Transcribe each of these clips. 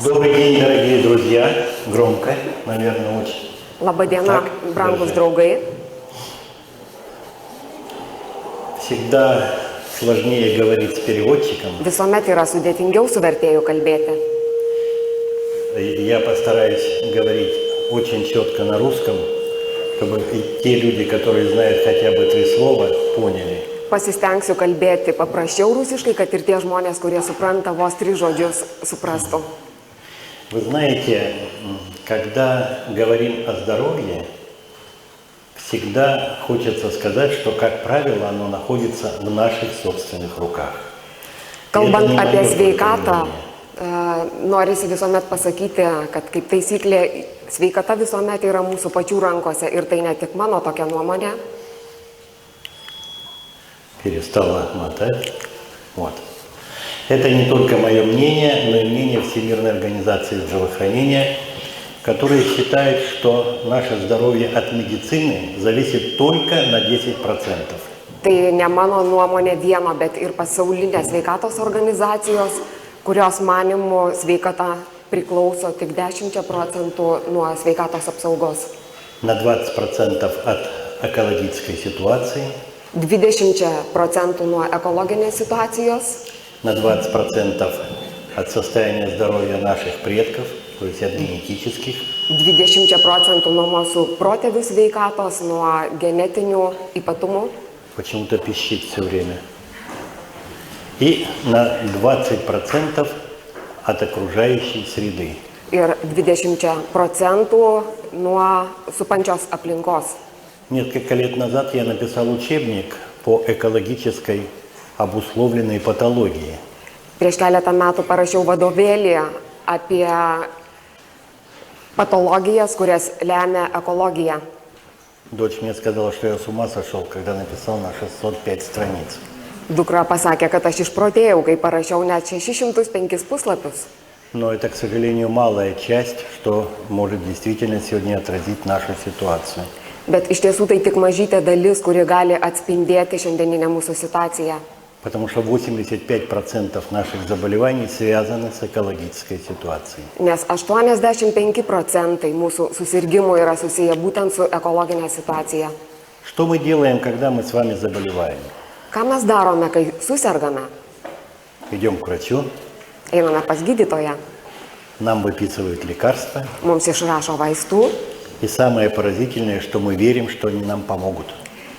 Добрый день, дорогие друзья. Громко, наверное, очень. Labadiena, brangus Gražiai. draugai. Всегда сложнее говорить с переводчиком. Visuomet yra sudėtingiau su vertėju kalbėti. Я постараюсь говорить очень четко на русском, чтобы и те люди, которые знают хотя бы 3 слова, поняли. Pasistengsiu kalbėti paprasčiau rusiškai, kad ir tie žmonės, kurie supranta vos 3 žodžius, suprastų. Вы знаете, когда говорим о здоровье, всегда хочется сказать, что, как правило, оно находится в наших собственных руках. Kalbant apie sveikatą, norisi visuomet pasakyti, kad kaip taisyklė sveikata visuomet yra mūsų pačių rankose ir tai ne tik mano tokia nuomonė. Перестала мотать. Вот. Это не только мое мнение, но и мнение Всемирной организации здравоохранения, которая считает, что наше здоровье от медицины зависит только на 10%. Tai ne mano nuomonė vieno, bet ir pasaulinės sveikatos organizacijos, kurios manimų sveikata priklauso tik 10% nuo sveikatos apsaugos. На 20% от экологической ситуации, 20% nuo ekologinės situacijos, на 20% от состояния здоровья наших предков, то есть от генетических, 20% nuo mūsų protėvių sveikatos, nuo genetinių ypatumų. почему-то пищит все время, и на 20% от окружающей среды. Ir 20% nuo supančios aplinkos. Несколько лет назад я написал учебник по экологической обусловленной патологии. Prieš keletą metų parašiau vadovėlį apie patologijas, kurias lemia ekologija. Дочь мне сказала, что я с ума сошел, когда написал на 605 страниц. Dukra pasakė, kad aš išprotėjau, kai parašiau net 605 puslapius. Но это, к сожалению, малая часть, что может действительно сегодня отразить нашу ситуацию. Bet iš tiesų tai tik mažytė dalis, kuri gali atspindėti šiandieninę mūsų situaciją. Потому что 85% наших заболеваний связаны с экологической ситуацией. Nes 85% mūsų susirgymų yra susiję būtent su ekologinė situacija. Что мы делаем, когда мы с вами заболеваем? Ką mes darome, kai susirgame? Идем к врачу, Einame pas gydytoją, нам выписывают лекарства, mums išrašo vaistų и самое поразительное, что мы верим, что они нам помогут.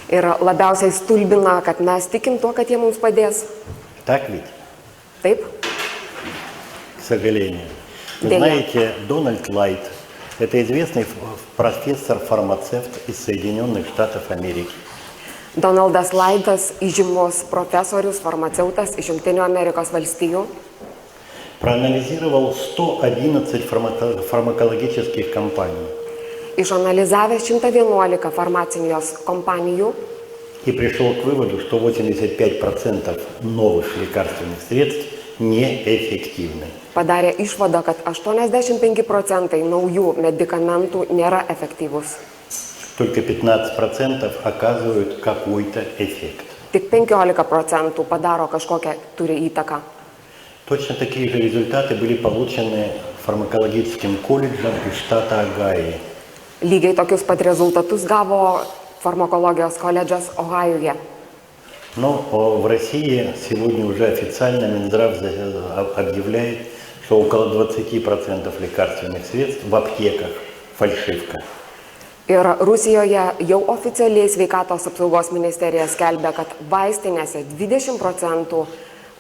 ir labiausiai stulbina, kad mes tikim tuo, kad jie mums padės. Так ведь? Taip? К сожалению. Вы Да. знаете, Дональд Лайт, это известный профессор-фармацевт из Соединенных Штатов Америки. Donaldas Laidas, įžymus profesorius, farmaceutas iš Jungtinių Amerikos valstijų, Проанализировал 111 фармакологических компаний išanalizavęs 111 farmacijos kompanijų и пришел к выводу, что 85% новых лекарственных средств неэффективны. padarė išvadą, kad 85% naujų medikamentų nėra efektyvūs. Только 15% оказывают какой-то эффект. Tik 15% padaro kažkokią turi įtaką. Точно такие же результаты были получены фармакологическим колледжем из штата Огайо. Lygiai tokius pat rezultatus gavo farmakologijos koledžas Ohajuje. Но в России сегодня уже официально Минздрав объявляет, что около 20% лекарственных средств в аптеках фальшивка. Ir Rusijoje jau oficialiai sveikatos apsaugos ministerija skelbia, kad vaistinėse 20%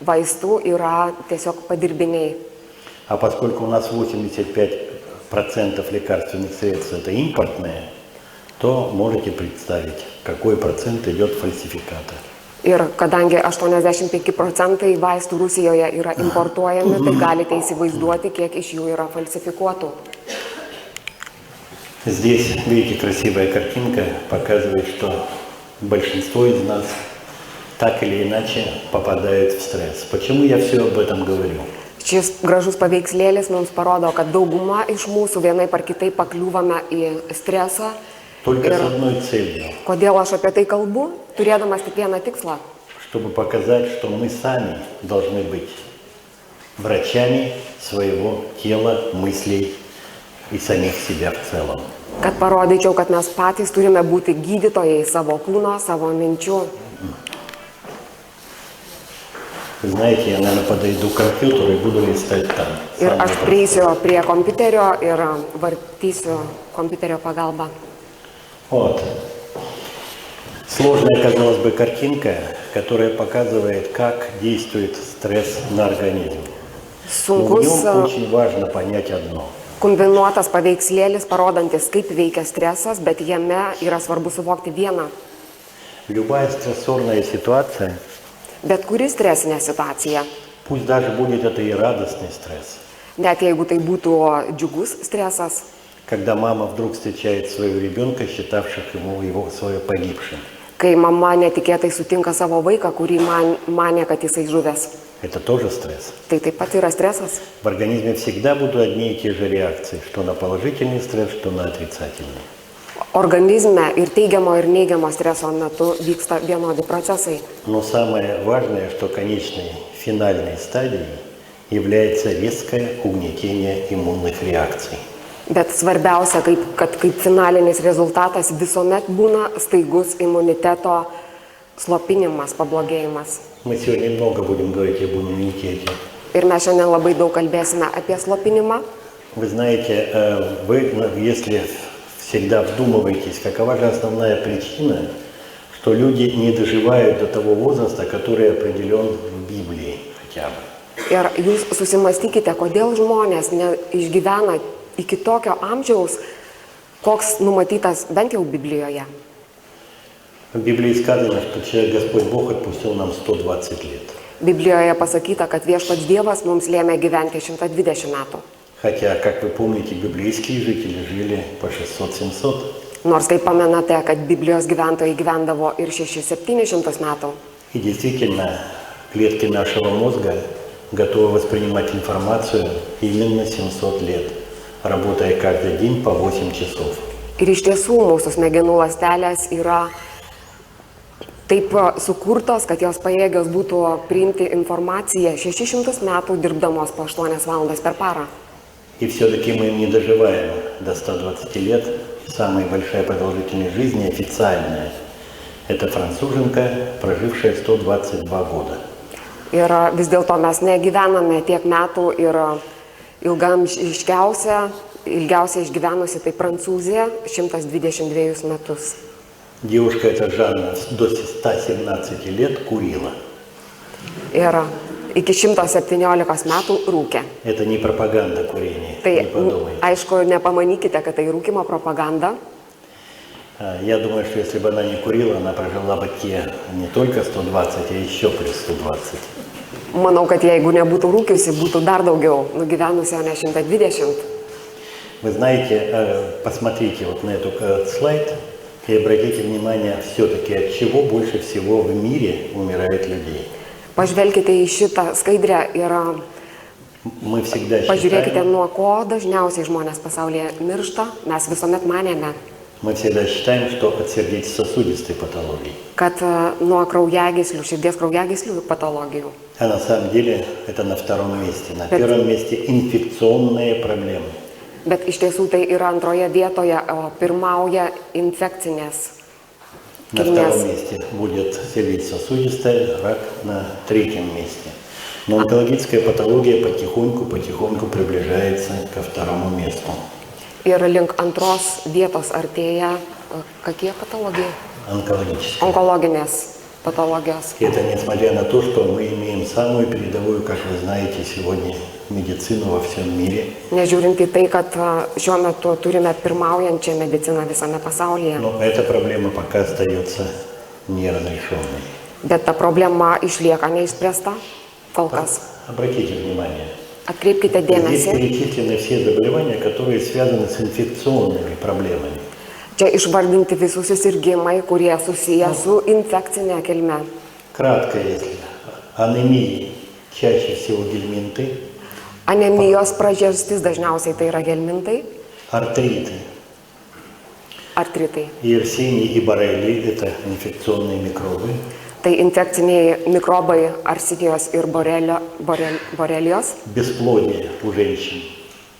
vaistų yra tiesiog padirbiniai. А поскольку у нас 85% лекарственных средств это импортные, то можете представить, какой процент идет фальсификата. Ir kadangi 85% vaistų Rusijoje yra importuojami, tai galite įsivaizduoti, kiek iš jų yra falsifikuotų. Здесь, видите, красивая картинка показывает, что большинство из нас так или иначе попадают в стресс. Почему я все об этом говорю? Šis gražus paveikslėlis mums parodo, kad dauguma iš mūsų vienaip ar kitaip pakliūvame į stresą. Только с одной целью. Kodėl aš apie tai kalbu? Turėdamas tik vieną tikslą. Чтобы показать, что мы сами должны быть врачами своего тела, мыслей и самих себя в целом. Kad parodyčiau, kad mes patys turime būti gydytojai savo kūno, savo minčių. Вы знаете, я, наверное, подойду к компьютеру и буду листать там. Ir aš prieisiu prie kompiuterio ir vartysiu kompiuterio pagalbą. Вот. Сложная, казалось бы, картинка, которая показывает, как действует стресс на организм. Но в Sunkus, нем очень важно понять одно. kombinuotas paveikslėlis, parodantis, kaip veikia stresas, bet jame yra svarbu suvokti vieną. Любая стрессорная ситуация, Bet kuri stresinė situacija, пусть даже будет это и радостный стресс, net jeigu tai būtų džiugus stresas, когда мама вдруг встречает своего ребенка, считавших его свое погибшим. kai mama netikėtai sutinka savo vaiką, kurį manė, kad jisai žuvęs. Это тоже стресс. Tai taip pat yra stresas. В организме всегда будут одни и те же реакции, что на положительный стресс, что на отрицательный. Organizme ir teigiamo ir neigiamo streso metu vyksta vienodi procesai. Но самое важное, что конечной финальной стадией является резкое угнетение иммунных реакций. Bet svarbiausia, kad kaip finalinis rezultatas visuomet būna staigus imuniteto slopinimas, pablogėjimas. Мы сегодня много будем говорить об иммунитете. Ir mes šiandien labai daug kalbėsime apie slopinimą. Вы знаете, вы, если всегда вдумываетесь, какова же основная причина, что люди не доживают до того возраста, который определен в Библии хотя бы. Ir jūs susimastykite, kodėl žmonės neišgyvena iki tokio amžiaus, koks numatytas bent jau Biblijoje. В Библии сказано, что Господь Бог отпустил нам 120 лет. Biblijoje pasakyta, kad viešpats Dievas mums lėmė gyventi 120 metų. Хотя, как вы помните, библейские жители жили по 600-700. Nors kaip pamenate, kad Biblijos gyventojai gyvendavo ir 600-700 metų. И действительно, клетки нашего мозга готовы воспринимать информацию именно 700 лет, работая каждый день по 8 часов. Ir iš tiesų mūsų smegenų ląstelės yra taip sukurtos, kad jos pajėgios būtų priimti informaciją 600 metų dirbdamos po 8 valandas per parą. И все-таки мы не доживаем до 120 лет. Самая большая продолжительность жизни официальная – это француженка, прожившая 122 года. Ir vis dėlto mes negyvename tiek metų ir ilgiausiai išgyvenusi tai Prancūzija 122 metus. Девушка эта Жанна до 117 лет курила. Ir iki 117 metų rūkė. Это не пропаганда курения, Tai не подумайте. aišku, nepamanykite, kad tai rūkimo propaganda. Я думаю, что если бы она не курила, она прожила бы те не только 120, а еще плюс 120. Manau, kad jeigu nebūtų rūkiusi, būtų dar daugiau nugyvenusi, o ne 120. Вы знаете, посмотрите вот на этот слайд и обратите внимание, все-таки от чего больше всего в мире умирает людей. Pažvelkite į šitą skaidrę ir Мы всегда pažiūrėkite, считаем, nuo ko dažniausiai žmonės pasaulyje miršta. Mes visuomet manėme, что от сердечно-сосудистой патологии. kad nuo kraujagyslių, širdies kraujagyslių patologijų. А на самом деле это на втором месте. На первом месте инфекционные проблемы. Bet iš tiesų tai yra antroje vietoje, o pirmauja infekcinės На kilmės. втором месте будет сердечно-сосудистая, рак на третьем месте. Но онкологическая патология потихоньку приближается ко второму месту. Ir link antros vietos artėja kokie patologijai? Онкологическая. Onkologinės patologijos. И это несмотря на то, что мы имеем самую передовую, как вы знаете, сегодня медицину во всем мире. Nežiūrint į tai, kad šiuo metu turime pirmaujančią mediciną visame pasaulyje. Но эта проблема пока остается неразрешенной. Bet ta problema išlieka neišspręsta kol kas. Обратите внимание. Atkreipkite Здесь dėmesį. перечислены все заболевания, которые связаны с инфекционными проблемами. Čia išvardinti visi susirgymai, kurie susiję su infekcinė kilme. Кратко, если анемии чаще всего гельминты, Anemijos priežastis dažniausiai tai yra gelmintai, артриты, artritai. Yersinia и Borrelia – это инфекционные микробы. Tai infekciniai mikrobai arsidijos ir borelijos, бесплодие у женщин,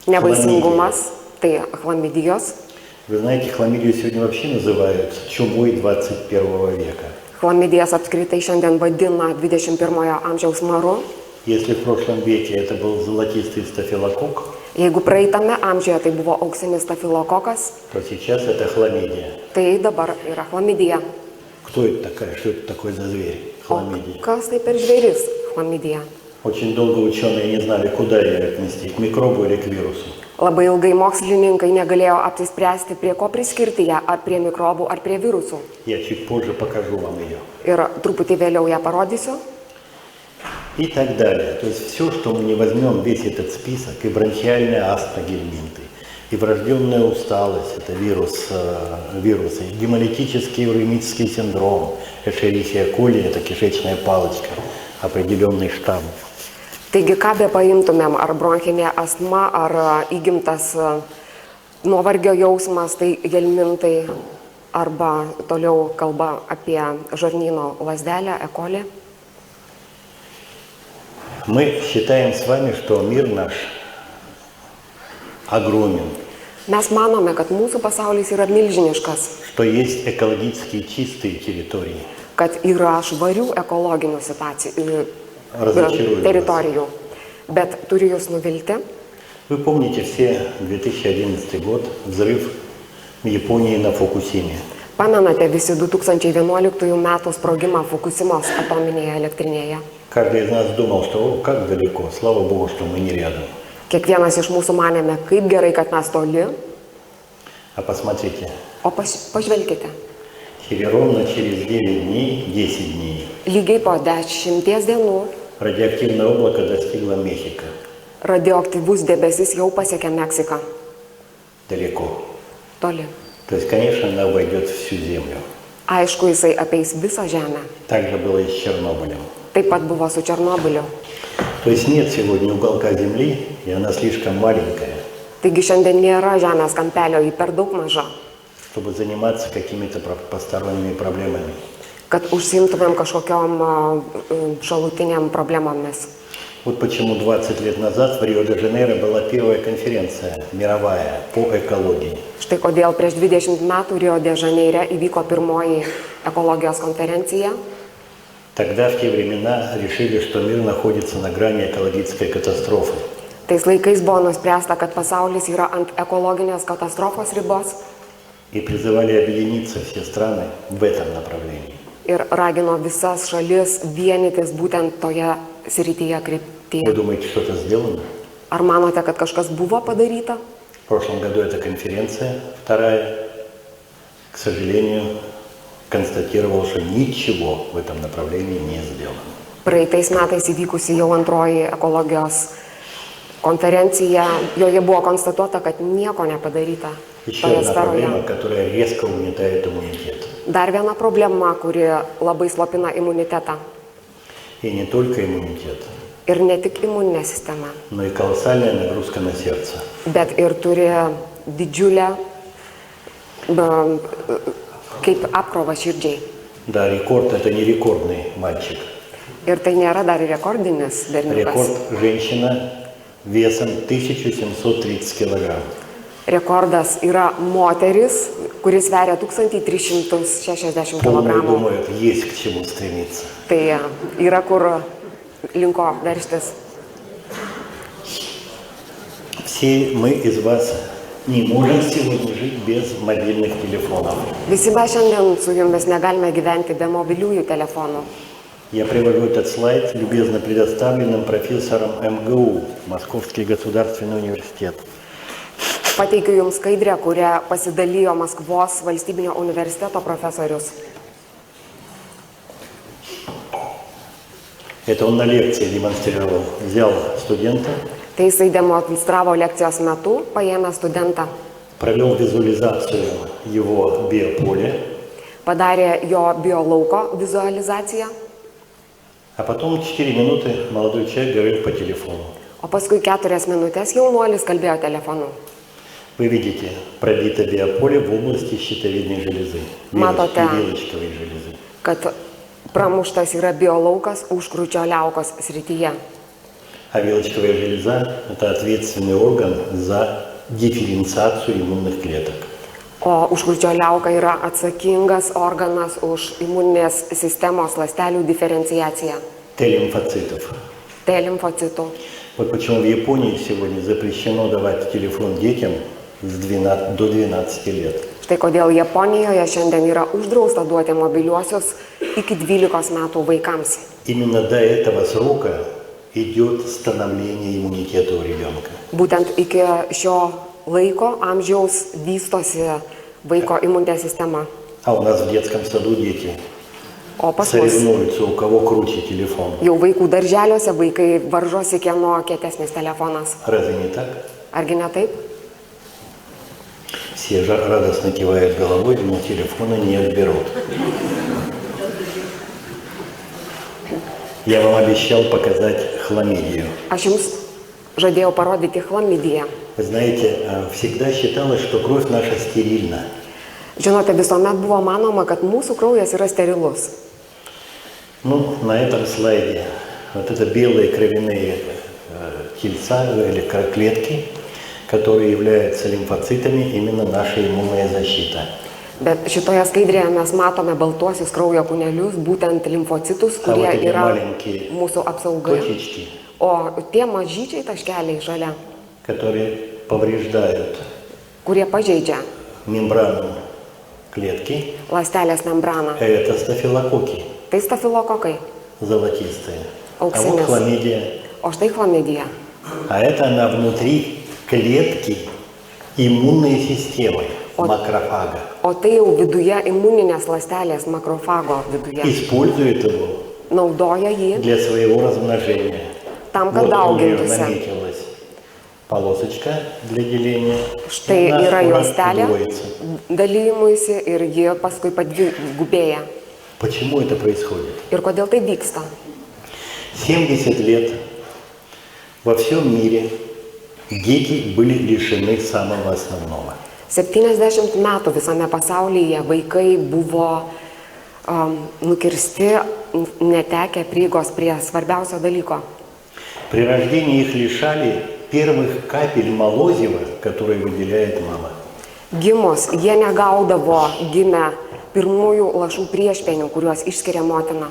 nevaisingumas, tai chlamidijos. Вы знаете, хламидию сегодня вообще называют чумой 21 века. Chlamidijas apskritai šiandien vadina 21 amžiaus maru. Если в прошлом веке это был золотистый стафилококк, Jeigu praeitame amžiuje tai buvo auksinis stafilokokas, то сейчас это хламидия. tai dabar yra chlamidija. Кто это такая? Что это такое за зверь? O Хламидия. kas tai per žvėris chlamidija? Очень долго ученые не знали, куда ее отнести, к микробу или к вирусу. Labai ilgai mokslininkai negalėjo apsispręsti, prie ko priskirti ją, ar prie mikrobų, ar prie virusų. Я чуть позже покажу вам ее. Ir truputį vėliau ją parodysiu. И так далее. То есть все, что мы не возьмем, весь этот список, и бронхиальная астма гельминты, и врожденная усталость, это вирусы, и гемолитический уремический синдром, эшерихия коли, это кишечная палочка, определенный штамм. Taigi, ką be paimtumėm, ar bronchinė astma, ar įgimtas nuovargio jausmas, tai gelmintai, arba toliau kalba apie žarnyno lazdelę, ekolį. Мы считаем с вами, что мир наш огромен, Mes manome, kad mūsų pasaulis yra milžiniškas, что есть экологически чистые территории. kad yra švarių ekologinių Разочаруем вас. teritorijų. Bet turiu jūs nuvilti. Вы помните все 2011 год, взрыв в Японии на Фукусиме. Pamenate visi 2011 metų sprogimą Fukusimos atominėje elektrinėje. Каждый из нас думал, что о, как далеко, слава Богу, что мы не рядом. Kiekvienas iš mūsų manėme, kaip gerai, kad mes toli. А посмотрите, O pažvelkite, ровно через 9 дней, 10 дней, lygiai po 10 dienų радиоактивное облако достигло Мехико. radioaktyvus debesis jau pasiekė Meksiką. Далеко. Toli. То есть, конечно, она обойдет всю Землю. Aišku, jisai apeis visą Žemę. Так же было и с Чернобылем. Taip pat buvo su Černobyliu. То есть нет сегодня уголка Земли, и она слишком маленькая, Taigi šiandien nėra Žemės kampelio, ji per daug maža, чтобы заниматься какими-то посторонними проблемами. kad užsiimtumėm kažkokiom šalutiniam problemomis. Вот почему 20 лет назад в Рио-де-Жанейро была первая конференция мировая по экологии. Štai kodėl prieš 20 metų Rio de Žaneire įvyko pirmoji ekologijos konferencija. Тогда, в те времена, решили, что мир находится на грани экологической катастрофы. Tais laikais buvo nuspręsta, kad pasaulis yra ant ekologinės katastrofos ribos И призывали объединиться все страны в этом направлении. ir ragino visas šalis vienytis būtent toje srityje Вы kryptyje. думаете, что-то сделано? Ar manote, kad kažkas buvo padaryta? В прошлом году эта конференция, вторая, к сожалению, констатировала, что ничего в этом направлении не сделано. Praeitais metais įvykusi jau antroji ekologijos konferencija, joje buvo konstatuota, kad nieko nepadaryta Еще toje одна проблема, sferoje. которая резко угнетает иммунитет. Dar viena problema, kuri labai slopina imunitetą. И не только иммунитет, Ir ne tik imuninė sistema, но и колоссальная нагрузка на сердце. bet ir turi didžiulę kaip apkrova širdžiai. Да, рекорд – это не рекордный мальчик. Ir tai nėra dar rekordinis berniukas. Рекорд – женщина весом 1730 килограмм. Rekordas yra moteris, kuris sveria 1360 Полные kg. думают, есть к чему стремиться. Tai yra kur linko veržtis. Все мы из вас не можем сегодня жить без мобильных телефонов. Visi mes šiandien su jumis negalime gyventi be mobiliųjų telefonų. Я привожу этот слайд, любезно предоставленным профессором МГУ, Московский государственный университет. Pateikiu jums skaidrę, kurią pasidalijo Maskvos valstybinio universiteto profesorius. Это он на лекции демонстрировал. Взял студента, Tai jisai demonstravo lekcijos metu, paėmė studentą, провел визуализацию его биополя, padarė jo biolauko vizualizaciją, а потом 4 минуты молодой человек говорит по телефону. o paskui 4 minutės jaunuolis kalbėjo telefonu. Вы видите, пробито биополе в области щитовидной железы, Матоте. вилочковой железы. Kad Pramuštas yra biolaukas užkrūčio liaukos srityje. А вилочковая железа – это ответственный орган за дифференциацию иммунных клеток. O užkrūčio liauka yra atsakingas organas už imuninės sistemos ląstelių diferenciaciją. Т-лимфоцитов. T-limfocitų. Вот почему в Японии сегодня запрещено давать телефон детям до 12 лет. Štai kodėl Japonijoje šiandien yra uždrausta duoti mobiliuosius iki 12 metų vaikams. Именно до этого срока идет становление иммунитета у ребенка. Būtent iki šio laiko amžiaus vystosi vaiko imuninė sistema. А у нас в детском саду дети O pas mus соревнуются, у кого круче телефон. jau vaikų darželiuose vaikai varžosi, kieno kietesnis telefonas. Разве не так? Argi ne taip? Все же радостно кивают головой, но телефона не отберут. Я вам обещал показать хламидию. Aš jums žadėjau parodyti chlamidiją. Вы знаете, всегда считалось, что кровь наша стерильна. Žinote, visuomet buvo manoma, kad mūsų kraujas yra sterilus. Ну, на этом слайде вот это белые кровяные тельца или клетки, которые являются лимфоцитами, именно наша иммунная защита. Bet šitoje skaidrėje mes matome baltuosius kraujo kūnelius, būtent limfocitus, А вот kurie эти yra маленькие mūsų apsauga. точечки, O tie mažyčiai taškeliai žalia, которые повреждают kurie pažeidžia мембрану клетки, ląstelės membraną, это стафилококки tai stafilokokai, золотистые. А вот Ауксинес. хламидия. o štai chlamidija. А это она внутри клетки иммунной системы, макрофага. O tai jau viduje imuninės ląstelės makrofago viduje. Использует его Naudoja jį для своего размножения. tam, kad Вот у нее daugintųsi. наметилась полосочка для деления. Štai Она yra скоро juostelė удвоится. dalymuisi ir ji paskui padvigubėja. Почему это происходит? Ir kodėl tai vyksta? 70 лет во всем мире дети были лишены самого основного. 70 metų visame pasaulyje vaikai buvo nukirsti, netekę prieigos prie svarbiausio dalyko. При рождении их лишали первых капель молозива, которые выделяет мама. Gimus, jie negaudavo gimę pirmųjų lašų priešpenių, kuriuos išskiria motina.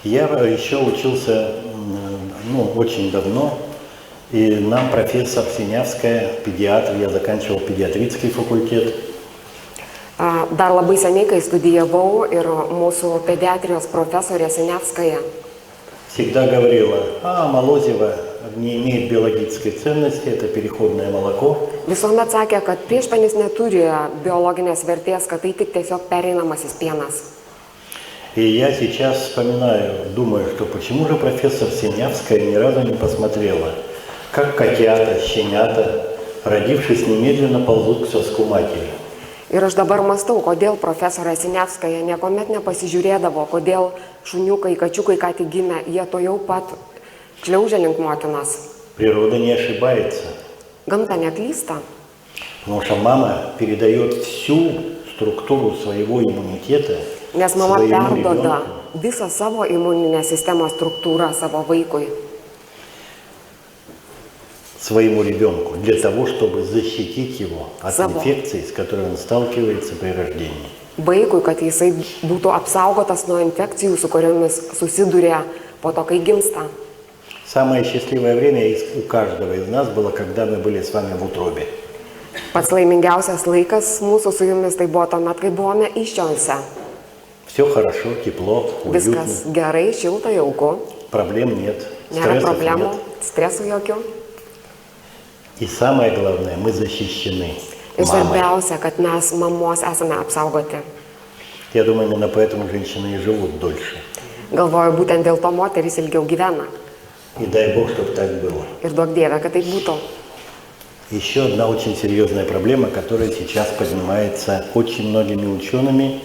Я еще учился, очень давно, и нам профессор Синявская, педиатр, я заканчивал педиатрический факультет, Dar labai seniai, kai studijavau ir mūsų pediatrijos profesorė Siniavskaja всегда говорила, молозиво не имеет биологической ценности, это переходное молоко. visuomet sakė, kad priešpenis neturi biologinės vertės, kad tai tik tiesiog pereinamasis pienas. И я сейчас вспоминаю, думаю, что почему же профессор Синявская ни разу не посмотрела, как котята, щенята, родившись немедленно, ползут к соску матери. Ir aš dabar mąstau, kodėl profesorė Siniavskaja niekuomet nepasižiūrėdavo, kodėl šuniukai, kačiukai ką tik gimė, jie to jau pat šliaužia link motinos. Природа не ошибается, Gamta neklysta, потому что мама передает всю структуру своего иммунитета nes mama своему perdoda ребенку. visą savo imuninę sistemos struktūrą savo vaikui. Своему ребенку, для того, чтобы защитить его от Сabo. инфекций, с которой он сталкивается при рождении. Vaikui, kad jisai būtų apsaugotas nuo infekcijų, su kuriomis susiduria po to, kai gimsta. Самое счастливое время у каждого из нас было, когда мы были с вами в утробе. Pats laimingiausias laikas mūsų su jumis tai buvo tuomet, kai buvome įsčiose. Все хорошо, тепло, уютно, Viskas gerai, šilta, jauku, проблем нет, nėra стрессов problemų, нет. stresų jokių. И самое главное, мы защищены Ir мамой. svarbiausia, kad mes mamos esame apsaugoti. Я думаю, именно поэтому женщины и живут дольше. Galvoju, būtent dėl to moteris ilgiau gyvena. И дай Бог, чтобы так было. Ir duok Dieve, kad tai būtų. Еще одна очень серьезная проблема, которая сейчас поднимается очень многими учеными,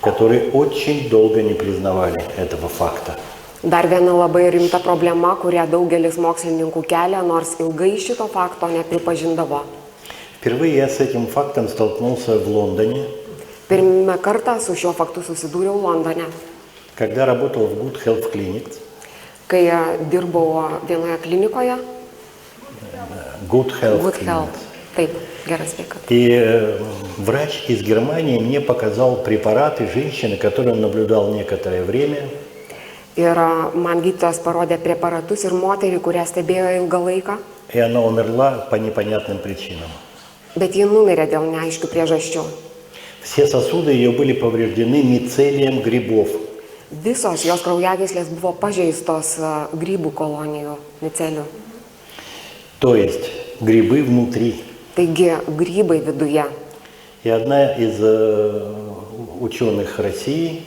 которые очень долго не признавали этого факта. Dar viena labai rimta problema, kurią daugelis mokslininkų kelia, nors ilgai šito fakto nepripažindavo. Впервые я с этим фактом столкнулся в Лондоне. Pirmą kartą su šiuo faktu susidūriau Londone. Когда работал в Good Health Clinics, Kai dirbau vienoje klinikoje, Good Health Good Clinics, Health, taip, geras sveikata. и врач из Германии мне показал препараты женщины, которые он наблюдал некоторое время. Ir man gydytojas parodė preparatus ir moterį, kurią stebėjo ilgą laiką, И она умерла по непонятным причинам. bet ji numirė dėl neaiškių priežasčių. Все сосуды ее были повреждены мицелием грибов. Visos jos kraujagyslės buvo pažeistos grybų kolonijų micelių. То есть грибы внутри. Taigi grybai viduje. И одна из ученых России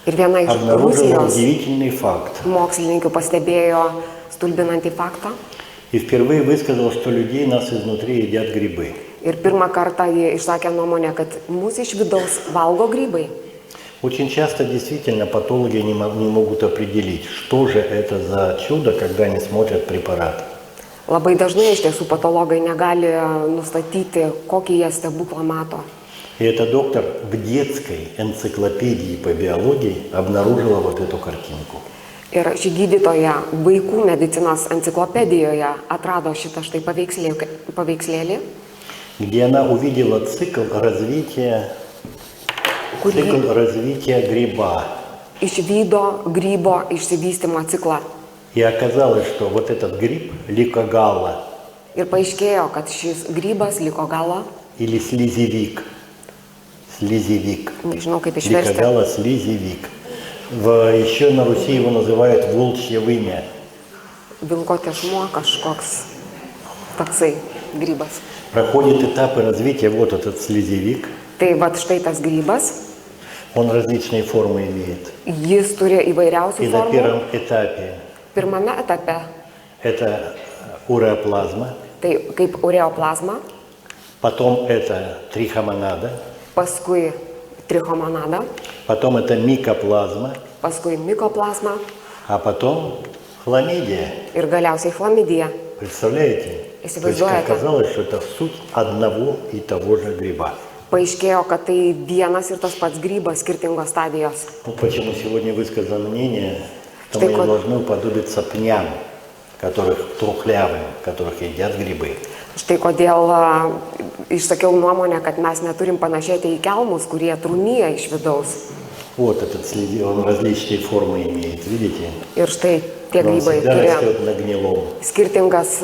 Ir viena iš обнаружила Rusijos удивительный факт. mokslininkių pastebėjo stulbinantį faktą. И впервые высказал, что людей нас изнутри едят грибы. Ir pirmą kartą jie išsakė nuomonę, kad mūsų iš vidaus valgo grybai. Очень часто действительно патологи не могут определить, что же это за чудо, когда они смотрят препарат. Labai dažnai iš tiesų patologai negali nustatyti, kokį jie stebuklą mato. И этот доктор в детской энциклопедии по биологии обнаружила вот эту картинку. Ir ši gydytoja vaikų medicinos enciklopedijoje atrado šitą štai paveikslėlį, Где она увидела цикл развития гриба. išvydo grybo išsivystymo ciklą. И оказалось, что вот этот гриб ликогалла Ir paaiškėjo, kad šis grybas liko galo, или слизевик, nežinau kaip išversti, ликогалла слизевик. Еще на Руси его называют волчье вымя. vilko tešmuo kažkoks toksai grybas. Проходит этапы развития вот этот слизевик. Tai vad štai tas grybas, Он различные формы имеет. jis turi И įvairiausių на formų. первом этапе Pirmame etape это уреоплазма, tai kaip ureoplazma, потом это трихомонада, paskui trichomonada, потом это микоплазма, paskui mikoplazma а потом хламидия. ir galiausiai chlamidija. Представляете? Если То вы есть знаете. оказалось, что это суть одного и того же гриба. Paaiškėjo, kad tai vienas ir tas pats grybas skirtingos stadijos. Вот почему сегодня высказано мнение, что Что мы такое? должны уподобиться пням, которых трухлявым, которых едят грибы. Štai kodėl išsakiau nuomonę, kad mes neturim panašėti į kelmus, kurie trūnyja iš vidaus. Вот этот след, он различные формы имеет, видите? Ir štai tie Но он grybai всегда turi растет на гнилом. skirtingas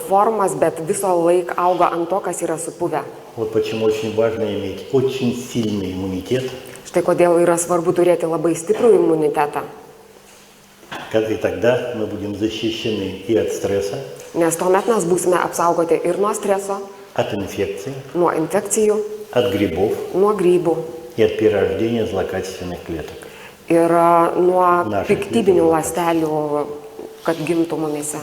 formas, bet viso laik auga ant to, kas yra supuvę. Вот почему очень важно иметь очень сильный иммунитет, Štai kodėl yra svarbu turėti labai stiprų imunitetą, и тогда мы будем защищены и от стресса, nes tuomet mes būsime apsaugoti ir nuo streso, от инфекций, nuo infekcijų, от грибов nuo grybų и от перерождения злокачественных клеток. ir nuo Našai piktybinių klėtinių. ląstelių, kad gimtų mumise.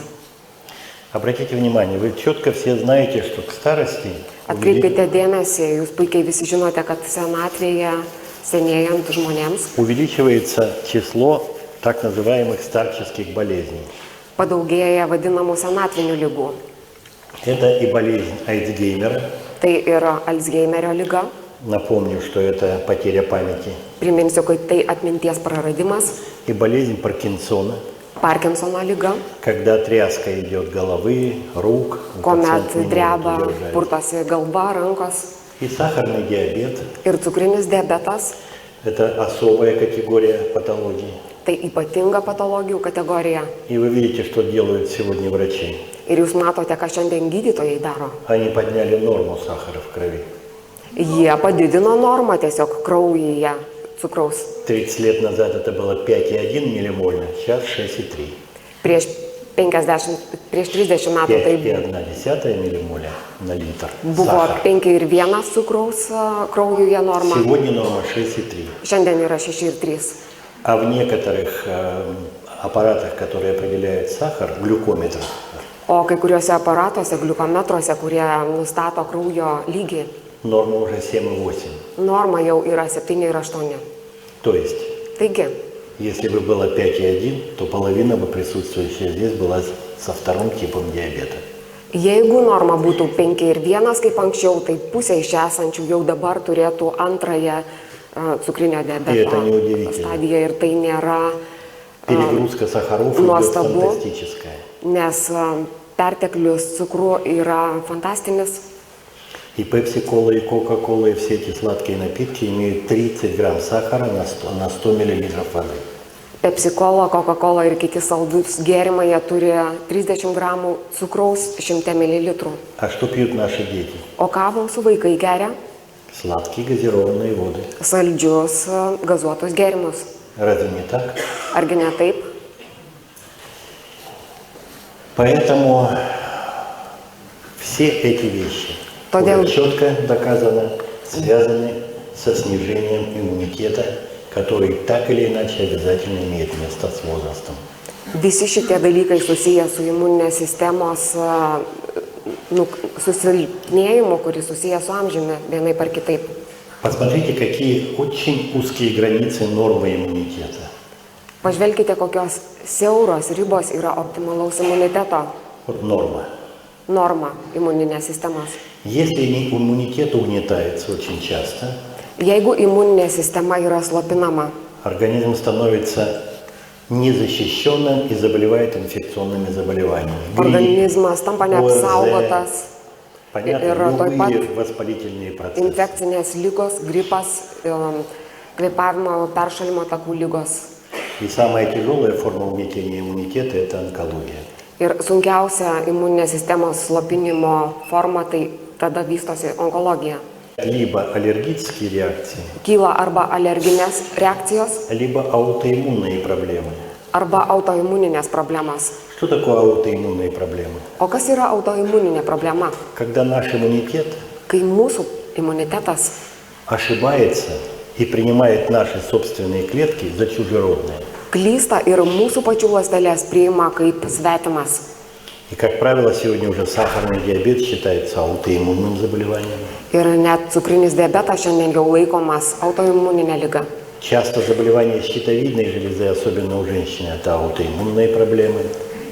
Обратите внимание, вы четко все знаете, что к старости Atkreipkite dėmesį, jūs puikiai visi žinote, kad senatvėje senėjant žmonėms увеличивается число так называемых старческих болезней. padaugėja vadinamų senatvinių lygų. Это и болезнь Альцгеймера. Tai yra Alzheimerio lyga. Напомню, что это потеря памяти. Priminsiu, kad tai atminties praradimas, И болезнь Паркинсона, Parkinsono lyga, когда тряска идет головы, рук, kuomet пациент не может dreba, удержать. purtosi galva, rankos И сахарный диабет ir cukrinis diabetas. – это особая категория патологии. Tai ypatinga patologijų kategorija. И вы видите, что делают сегодня врачи. Ir jūs matote, ką šiandien gydytojai daro. Они подняли норму сахара в крови. Jie padidino normą tiesiog kraujyje cukraus. 30 лет назад это было 5,1 миллимольна, сейчас 6,3. Prieš 30 metų tai 5,1 миллимоля на литр buvo сахара. 5,1 cukraus kraujyje norma. Сегодня норма 6,3. Šiandien yra 6,3. А в некоторых аппаратах, которые определяют сахар, глюкометр, O kai kuriuose aparatuose, gliukometruose, kurie nustato kraujo lygį, норма уже 7,8. norma jau yra 7 ir 8. То есть, Taigi, если бы было 5,1, то половина бы присутствующая здесь была со вторым типом диабета. jeigu norma būtų 5 ir 1 kaip anksčiau, tai pusė iš esančių jau dabar turėtų antrąją cukrinio diabeto stadija ir tai nėra Перегрузка сахаров идет nuostabu, фантастическая. nes perteklius cukrų yra fantastinis. И Пепси-кола, и Кока-кола, и все эти сладкие напитки имеют 30 грамм сахара на 100 миллилитров воды. Pepsi-cola, Coca-cola ir kiti saldus gėrimai, jie turi 30 gramų cukraus 100 ml. А что пьют наши дети? O ką mūsų vaikai geria? Сладкие газированные воды. Saldžius gazuotus gėrimus. Разве не так? Argi ne taip? Поэтому все эти вещи Todėl- уже четко доказано связаны со снижением иммунитета, который так или иначе обязательно имеет место с возрастом. Visi šitie dalykai susiję su imuninės sistemos susilpnėjimu, kuris susijęs su amžiumi vienai par kitaip. Посмотрите, какие очень узкие границы нормы иммунитета. Pažvelkite, kokios siauros ribos yra optimalaus imuniteto Вот норма. norma imuninės sistemos. Если иммунитет угнетается очень часто, Jeigu imuninė sistema yra slopinama, организм становится незащищенным и заболевает инфекционными заболеваниями. organizmas tampa neapsaugotas, Понятно, ir tuoj pat любые воспалительные процессы. infekcinės lygos, gripas, kvėpavimo, peršalimo takų lygos. И самая тяжелая форма угнетения иммунитета – это онкология. Ir sunkiausia imuninės sistemos slopinimo forma, tai tada vystosi onkologija. Либо аллергические реакции, Kyla arba alerginės reakcijos, либо аутоиммунные проблемы. arba autoimuninės problemos. Что такое аутоиммунные проблемы? O kas yra autoimuninė problema? Когда наш иммунитет Kai mūsų imunitetas ошибается и принимает наши собственные клетки за чужеродные. klysta ir mūsų pačių ląstelės priima kaip svetimas. И, как правило, сегодня уже сахарный диабет считается аутоиммунным заболеванием. Ir net cukrinis diabetas šiandien jau laikomas autoimuninė liga. Часто заболевания щитовидной железы, особенно у женщин, это аутоиммунные проблемы.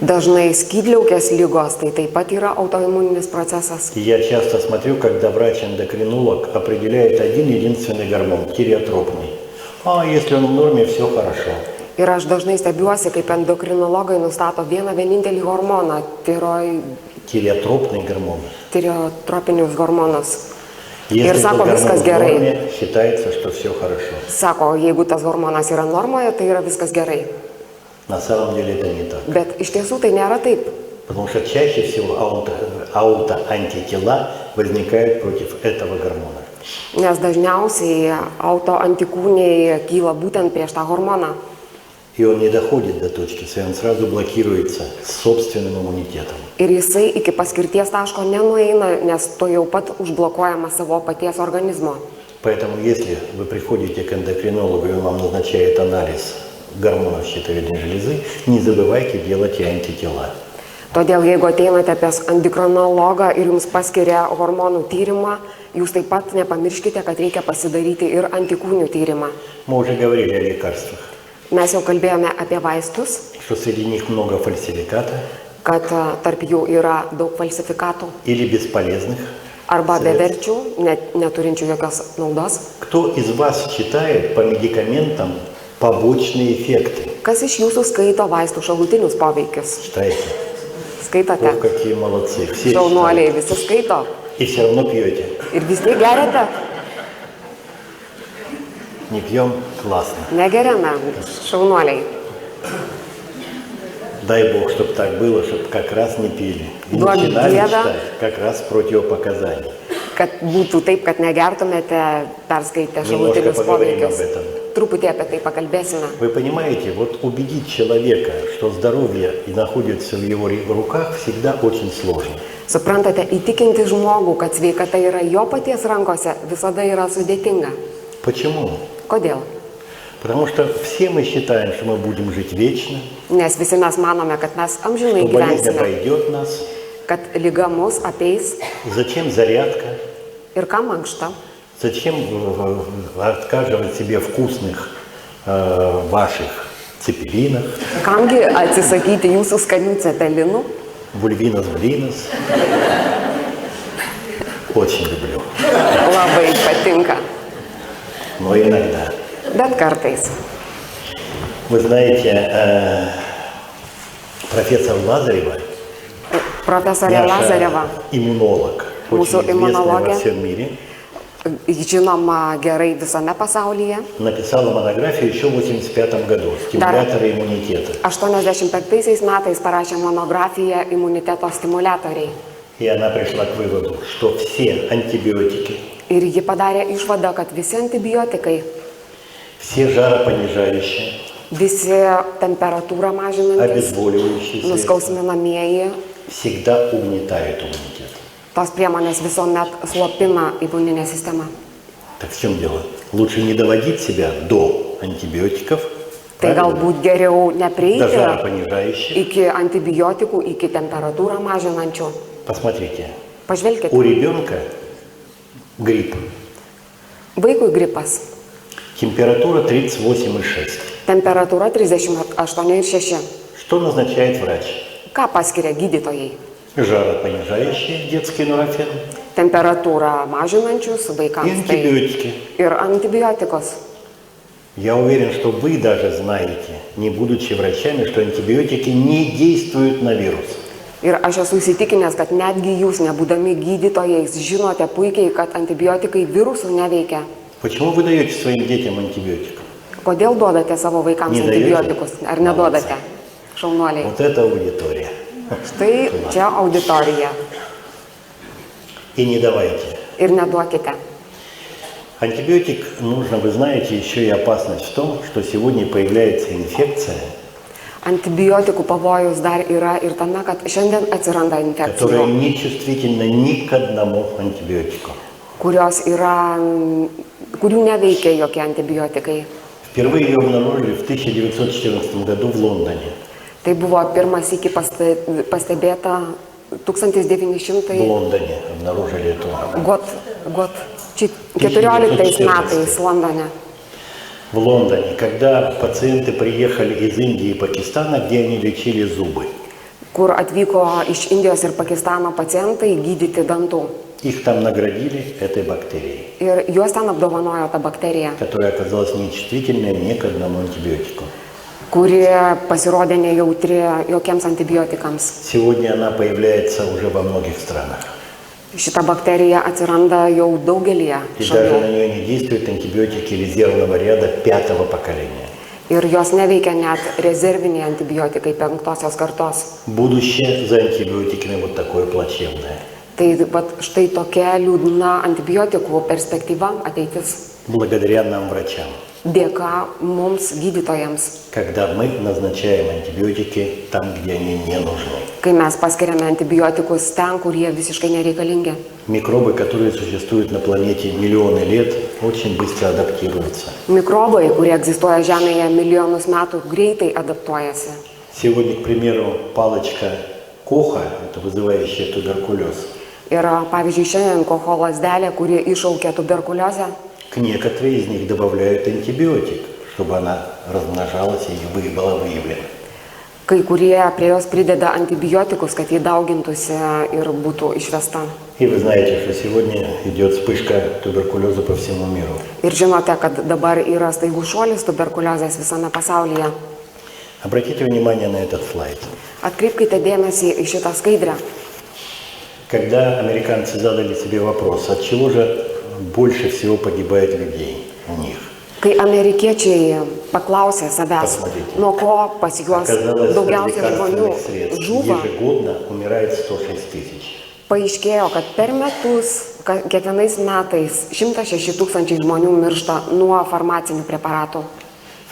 Dažnai skydliaukės lygos, tai taip pat yra autoimuninis procesas. И я часто смотрю, когда врач-эндокринолог определяет один единственный гормон – тиреотропный. А если он в норме, все хорошо. Ir aš dažnai stebiuosi, kaip endokrinologai nustato vieną vienintelį hormoną, Тиреотропный гормон. tireotropinius hormonus. Если Ir этот sako, гормон viskas в gerai. норме, считается, что все хорошо. Sako, jeigu tas hormonas yra normoje, tai yra viskas gerai. На самом деле это не так. Bet iš tiesų tai nėra taip. Потому что чаще всего аутоантитела возникают против этого гормона. Nes dažniausiai autoantikūniai kyla būtent prieš tą hormoną. И он не доходит до точки С, он сразу блокируется собственным иммунитетом. Ir jisai iki paskirties taško nenueina, nes to jau pat užblokuojama savo paties organizmo. Поэтому если вы приходите к эндокринологу, и он вам назначает анализ гормонов щитовидной железы, не забывайте делать и антитела. Todėl jeigu ateinate pas endokrinologą ir jums paskiria hormonų tyrimą, jūs taip pat nepamirškite, kad reikia pasidaryti ir antikūnių tyrimą. Мы уже говорили о лекарствах, Mes jau kalbėjome apie vaistus, что среди них много фальсификата kad tarp jų yra daug falsifikatų или бесполезных. arba beverčių, neturinčių jokios naudos. Кто из вас читает по медикаментам побочные эффекты? Kas iš jūsų skaito vaistų šalutinius poveikius? Читаете? Skaitate? Ох, какие молодцы. Все Šaunuoliai, читают. visi skaito. И все равно пьете. Ir vis tiek geriate? Не пьем? Классно. Negeriame, šaunuoliai. Дай Бог, чтобы так было, чтобы как раз не пили. И Duok начинали Dieve. читать как раз противопоказания. Kad būtų taip, kad negertumėte, perskaitę šalutinius поговорим poveikius. об этом. Truputį apie tai pakalbėsime. Вы понимаете, вот убедить человека, что здоровье и находится в его руках, всегда очень сложно. Suprantate, įtikinti žmogų, kad sveikata yra jo paties rankose, visada yra sudėtinga. Почему? Kodėl? Потому что все мы считаем, что мы будем жить вечно, Nes visi mes manome, kad mes amžinai что болезнь gyvensime, обойдет нас. kad lyga mus apeis Зачем зарядка? ir kam ankšta. Зачем отказывать себе вкусных ваших цепелинах, Kamgi atsisakyti jūsų skanių cepelinų? бульвинос, блинос? Очень люблю. Labai patinka. но иногда. Bet kartais. Вы знаете, профессор Лазарева, Profesorė Lazareva, иммунолог, очень Mūsų известная imunologė. во всем мире, žinoma gerai visame pasaulyje, написала монографию еще в 1985 году «Стимуляторы иммунитета». 85 metais parašė monografiją imuniteto stimuliatoriai. И она пришла к выводу, что все антибиотики, Ir ji padarė išvadą, kad visi antibiotikai, все жаропонижающие, visi temperatūrą mažinantys, обезболивающие средства nuskausminamieji, всегда угнетают иммунитет. tos priemonės visuomet slopina imuninę sistemą. Так в чем дело? Лучше не доводить себя до антибиотиков, Tai правильно? galbūt geriau До neprieiti жаропонижающих. iki antibiotikų, iki temperatūrą mažinančių. Посмотрите, Pažvelkite, у ребенка грипп, vaikui gripas, температура 38,6. temperatūra 38,6. Что назначает врач? Ką paskiria gydytojai? Жаропонижающие, детский нурофен Temperatūrą mažinančius и vaikams tai антибиотики. ir antibiotikus. Я уверен, что вы даже знаете, не будучи врачами, что антибиотики не действуют на вирус. Ir aš esu įsitikinęs, kad netgi jūs, nebūdami gydytojais, žinote puikiai, kad antibiotikai virusų neveikia. Почему вы даете своим детям антибиотик? Kodėl duodate savo vaikams Не даете? antibiotikus? Ar neduodate? Šaunuoliai. Вот это аудитория. Štai čia auditorija. И не давайте. Ir neduokite. Антибиотик нужно, вы знаете, еще и опасность в том, что сегодня появляется инфекция, Antibiotikų pavojus dar yra ir tame, kad šiandien atsiranda которая infekcijų, не чувствительна ни к одному антибиотику. kurių neveikia jokie antibiotikai. Впервые ее обнаружили в 1914 году в Лондоне. Tai buvo pirmas iki pastebėta В 1914 Лондоне обнаружили эту. 14 metais Londone. В Лондоне, когда пациенты приехали из Индии и Пакистана, где они лечили зубы. Kur atvyko iš Indijos ir Pakistano pacientai gydyti dantų. Их там наградили этой бактерией, Ir juos ten apdovanojo ta bakterija, которая оказалась нечувствительной ни к одному антибиотику. kuri pasirodė nejautri jokiems antibiotikams. Сегодня она появляется уже во многих странах. Šita bakterija atsiranda jau daugelyje И даже šalių. на нее не действуют антибиотики резервного ряда 5-го поколения. Ir jos neveikia net rezerviniai antibiotikai 5-osios kartos. Будущее за антибиотиками вот такое плачевное. Tai vat, štai tokia liūdna antibiotikų perspektyva ateitis. Благодаря нам, врачам. Dėka mums gydytojams, Когда мы назначаем антибиотики там, где они не нужны. kai mes paskiriame antibiotikus ten, kur jie visiškai nereikalingi. Микробы, которые существуют на планете миллионы лет, очень быстро адаптируются. Mikrobai, kurie egzistuoja Žemėje milijonus metų, greitai adaptuojasi. Сегодня, к примеру, палочка Коха, это вызывающая туберкулез, Ir pavyzdžiui, šiandien kocho lasdelė, kuri iššaukia tuberkuliozę, к некоторые из них добавляют антибиотик, чтобы она размножалась и была выявлена. kai kurie prie jos prideda antibiotikus, kad jį daugintųsi ir būtų išvesta. И вы знаете, что сегодня идет вспышка туберкулеза по всему миру. Ir žinote, kad dabar yra staigus šuolis tuberkuliozės visame pasaulyje. Обратите внимание на этот слайд. Atkreipkite dėmesį į šitą skaidrę. Когда американцы задали себе вопрос, от чего же больше всего погибает людей у них, Kai amerikiečiai paklausė savęs, Pasmatyti. nuo ko pas juos оказалось, от daugiausiai žmonių лекарственных средств žuva, ежегодно умирает 106 тысяч. paaiškėjo, kad per metus, kiekvienais metais 106 000 žmonių miršta nuo farmacinių preparatų.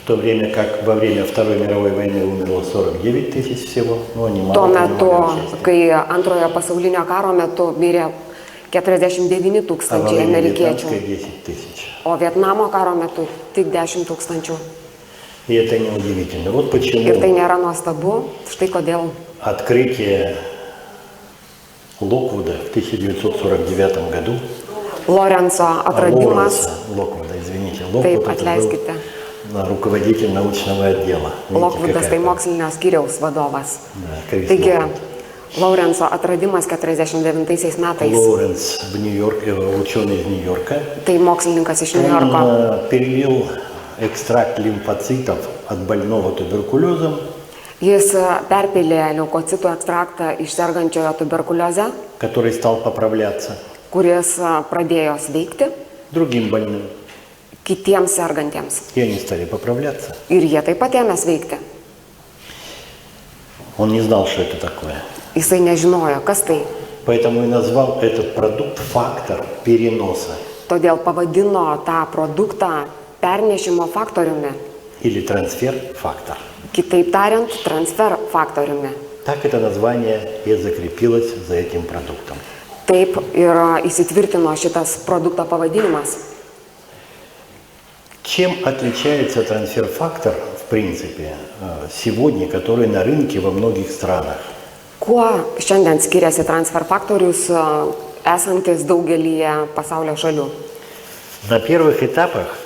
В то время как во время Второй мировой войны умерло 49 тысяч всего, но они Tuo мало metu, принимали участие. kai antrojo pasaulinio karo metu mirė 49 А во 000 время amerikiečių, Вьетнамской 10 тысяч. o Vietnamo karo metu tik 10 000. И это неудивительно. Вот почему Ir tai nėra nuostabu, štai kodėl. открытие Локвуда в 1949 году, Lorenzo atradimas, Локвуда, извините, taip Локвуд это atleiskite, был руководитель научного отдела. Видите, Lokvudas tai какая-то, mokslinio skyriaus vadovas. да, Крис Taigi, Локвуд. Lawrence'o atradimas 49 metais. Лоуренс в Нью-Йорке, ученый из Нью-Йорка, Tai mokslininkas iš он Niujorko. перелил экстракт лимфоцитов от больного туберкулезом, Jis perpylė leukocitų ekstraktą iš sergančiojo tuberkuliozę, который стал поправляться, kuris pradėjo sveikti другим больным. kitiems sergantiems. И они стали поправляться. Ir jie taip pat ėmė sveikti. Он не знал, что это такое. Jisai nežinojo, kas tai. Поэтому и назвал этот продукт фактор переноса Todėl pavadino tą produktą pernešimo faktoriumi. или трансфер-фактор. Kitaip tariant, transfer faktoriumi. Так это название и закрепилось за этим продуктом. Taip ir įsitvirtino šitas produkto pavadinimas. Чем отличается трансфер-фактор, в принципе, сегодня, который на рынке во многих странах? Kuo šiandien skiriasi transfer faktorius esantis daugelyje pasaulio šalių? На первых этапах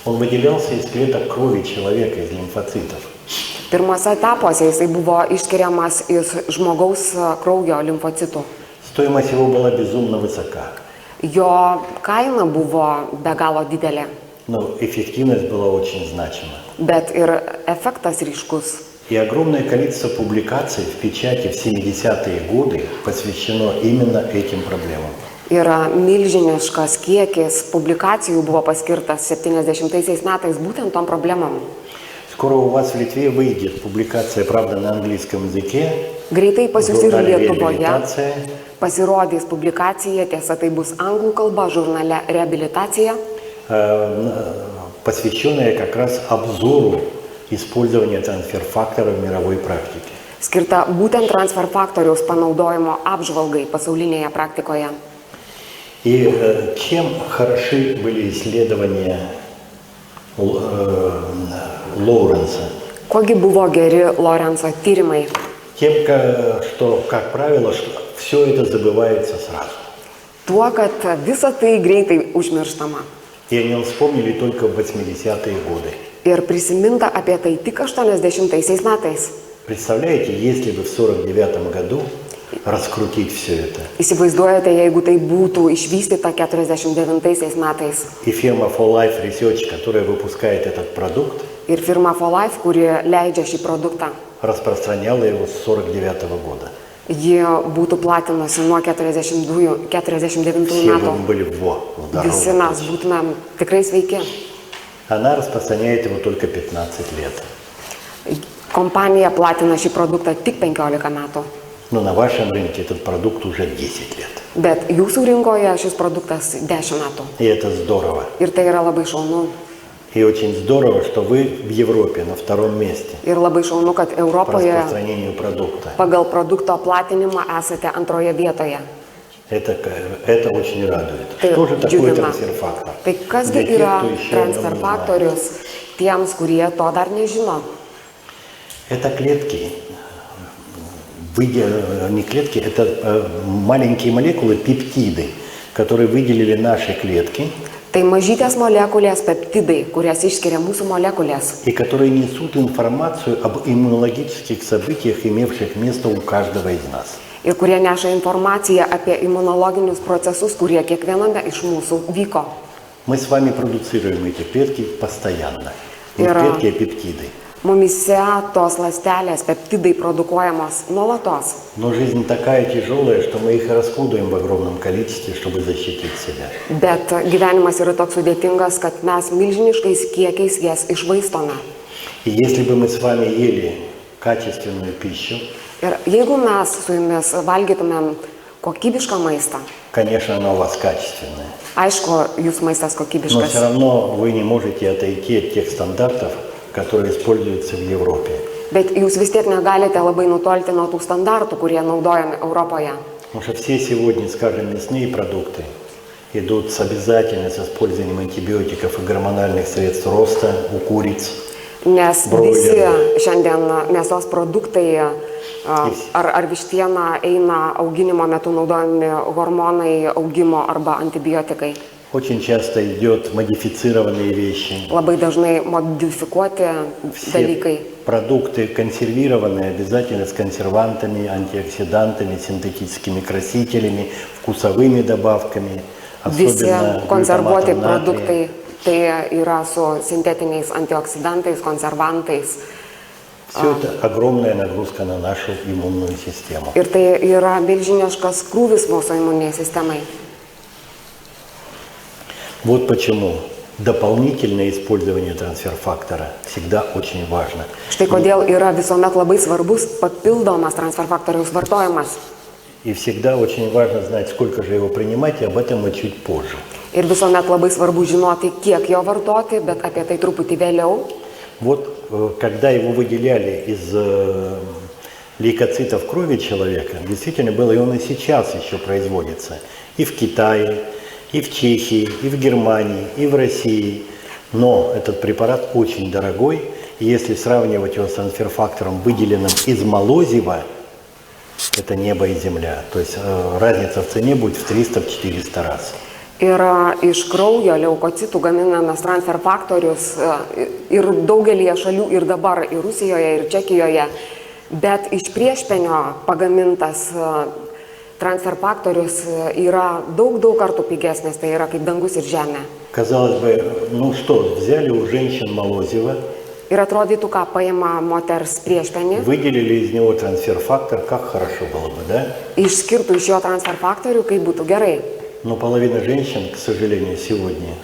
он выделялся из клеток крови человека, из лимфоцитов. Pirmose etapuose jisai buvo išskiriamas iš žmogaus kraujo limfocitų. Стоимость его была безумно высока, Jo kaina buvo be galo didelė, но эффективность была очень значима. bet ir efektas ryškus. И огромное количество публикаций в печати в 70-е годы посвящено именно этим проблемам. Ir milžiniškas kiekis publikacijų buvo paskirtas 70 metais būtent tom problemom. Скоро у вас в Литве выйдет публикация, правда, на английском языке, Greitai pas jūs ir журнале Lietuvoje «Реабилитация», pasirodys publikacija, tiesa tai bus anglų kalba, žurnale Reabilitacija, посвященная как раз обзору использования трансфер-фактора в мировой практике. skirta būtent transfer faktoriaus panaudojimo apžvalgai pasaulinėje praktikoje. И чем хороши были исследования Лоуренса? Kogi buvo geri Lorenzo tyrimai? Тем, что, как правило, все это забывается сразу. Tuo, kad visa tai greitai užmirštama. И о нем вспомнили только в 80-е годы. Ir prisiminta apie tai tik 80 metais. Представляете, если бы в 49 году раскрутить все это, Įsivaizduojate, jeigu tai būtų išvystyta 49 metais. и фирма For Life Research, которая выпускает этот продукт, Ir firma For Life, kuri leidžia šį produktą, распространяла его с 49 года. ji būtų platinusi nuo 49 Все metų. бы были Visi здоровы. mes būtume tikrai sveiki. Она распространяет его только 15 лет. Kompanija platina šį produktą tik 15 metų. Но на вашем рынке этот продукт уже 10 лет. Bet jūsų rinkoje šis produktas 10 metų. И это здорово. Ir tai yra labai šaunu. И очень здорово, что вы в Европе на втором месте Ir labai šaunu, kad по Europoje распространению продукта. pagal produkto platinimą esate antroje vietoje. Это очень радует. Tai Что же такое džiugina. трансфер-фактор? Tai kasgi Для тех, yra кто еще о нем transfer не знает. faktorius tiems, kurie to dar nežino? Это клетки, не клетки, это маленькие молекулы, пептиды, которые выделили наши клетки Tai mažytės molekulės, peptidai, kurias išskiria mūsų molekulės и которые несут информацию об иммунологических событиях, имевших место у каждого из нас. ir kurie neša informaciją apie imunologinius procesus, kurie kiekviename iš mūsų vyko. Мы с вами продуцируем эти клетки постоянно. Не клетки, а пептиды. Mumise tos ląstelės, peptidai produkuojamos nuolatos. Но жизнь такая тяжелая, что мы их расходуем в огромном количестве, чтобы защитить себя. Bet gyvenimas yra toks sudėtingas, kad mes milžiniškais kiekiais jas išvaistome. И если бы мы с вами ели качественную пищу, Ir jeigu mes su jumis valgytumėm kokybišką maistą, конечно, она у вас качественная. aišku, jūsų maistas Но kokybiškas, все равно вы не можете отойти от тех стандартов, которые используются в Европе. bet jūs vis tiek negalite labai nutolti nuo tų standartų, kurie naudojami Europoje. Потому что все сегодня, скажем, мясные продукты идут с обязательно с использованием антибиотиков и гормональных средств роста у куриц. Nes Broilerio. visi šiandien mėsos produktai ar vištiena eina auginimo metu naudojami hormonai augimo arba antibiotikai. Очень часто идет модифицированные вещи. Labai dažnai modifikuoti dalykai. Продукты консервированные обязательно с консервантами, антиоксидантами, синтетическими красителями, вкусовыми добавками. Visi konservuoti глютаматом натрия. produktai tai yra su sintetiniais antioksidantais, konservantais. Все это огромная нагрузка на нашу иммунную систему. Ir tai yra milžiniškas krūvis mūsų imuniniai sistemai. Вот почему дополнительное использование трансфер-фактора всегда очень важно. Štai kodėl yra visuomet labai svarbus papildomas transferfaktoriaus vartojimas. И всегда очень важно знать, сколько же его принимать, и об этом мы чуть позже. Ir visuomet labai svarbu žinoti, kiek jo vartoti, bet apie tai truputį vėliau. Вот когда его выделяли из лейкоцитов крови человека, действительно было, и он и сейчас еще производится. И в Китае, и в Чехии, и в Германии, и в России. Но этот препарат очень дорогой, и если сравнивать его с трансфер-фактором, выделенным из молозива, это небо и земля. То есть разница в цене будет в 300-400 раз. Ir iš kraujo leukocitų gaminamas transferfaktorius ir daugelį šalių, ir dabar, ir Rusijoje, ir Čekijoje, bet iš priešpenio pagamintas transferfaktorius yra daug kartų pigesnis, tai yra kaip dangus ir žemė. Казалось бы, ну что, взяли у женщин молозиво, Ir atrodytų, ką paima moters priešpenį, выделили из него трансфер-фактор, как хорошо было бы, да? išskirtų iš jo transferfaktorių, kaip būtų gerai. Но половина женщин, к сожалению, сегодня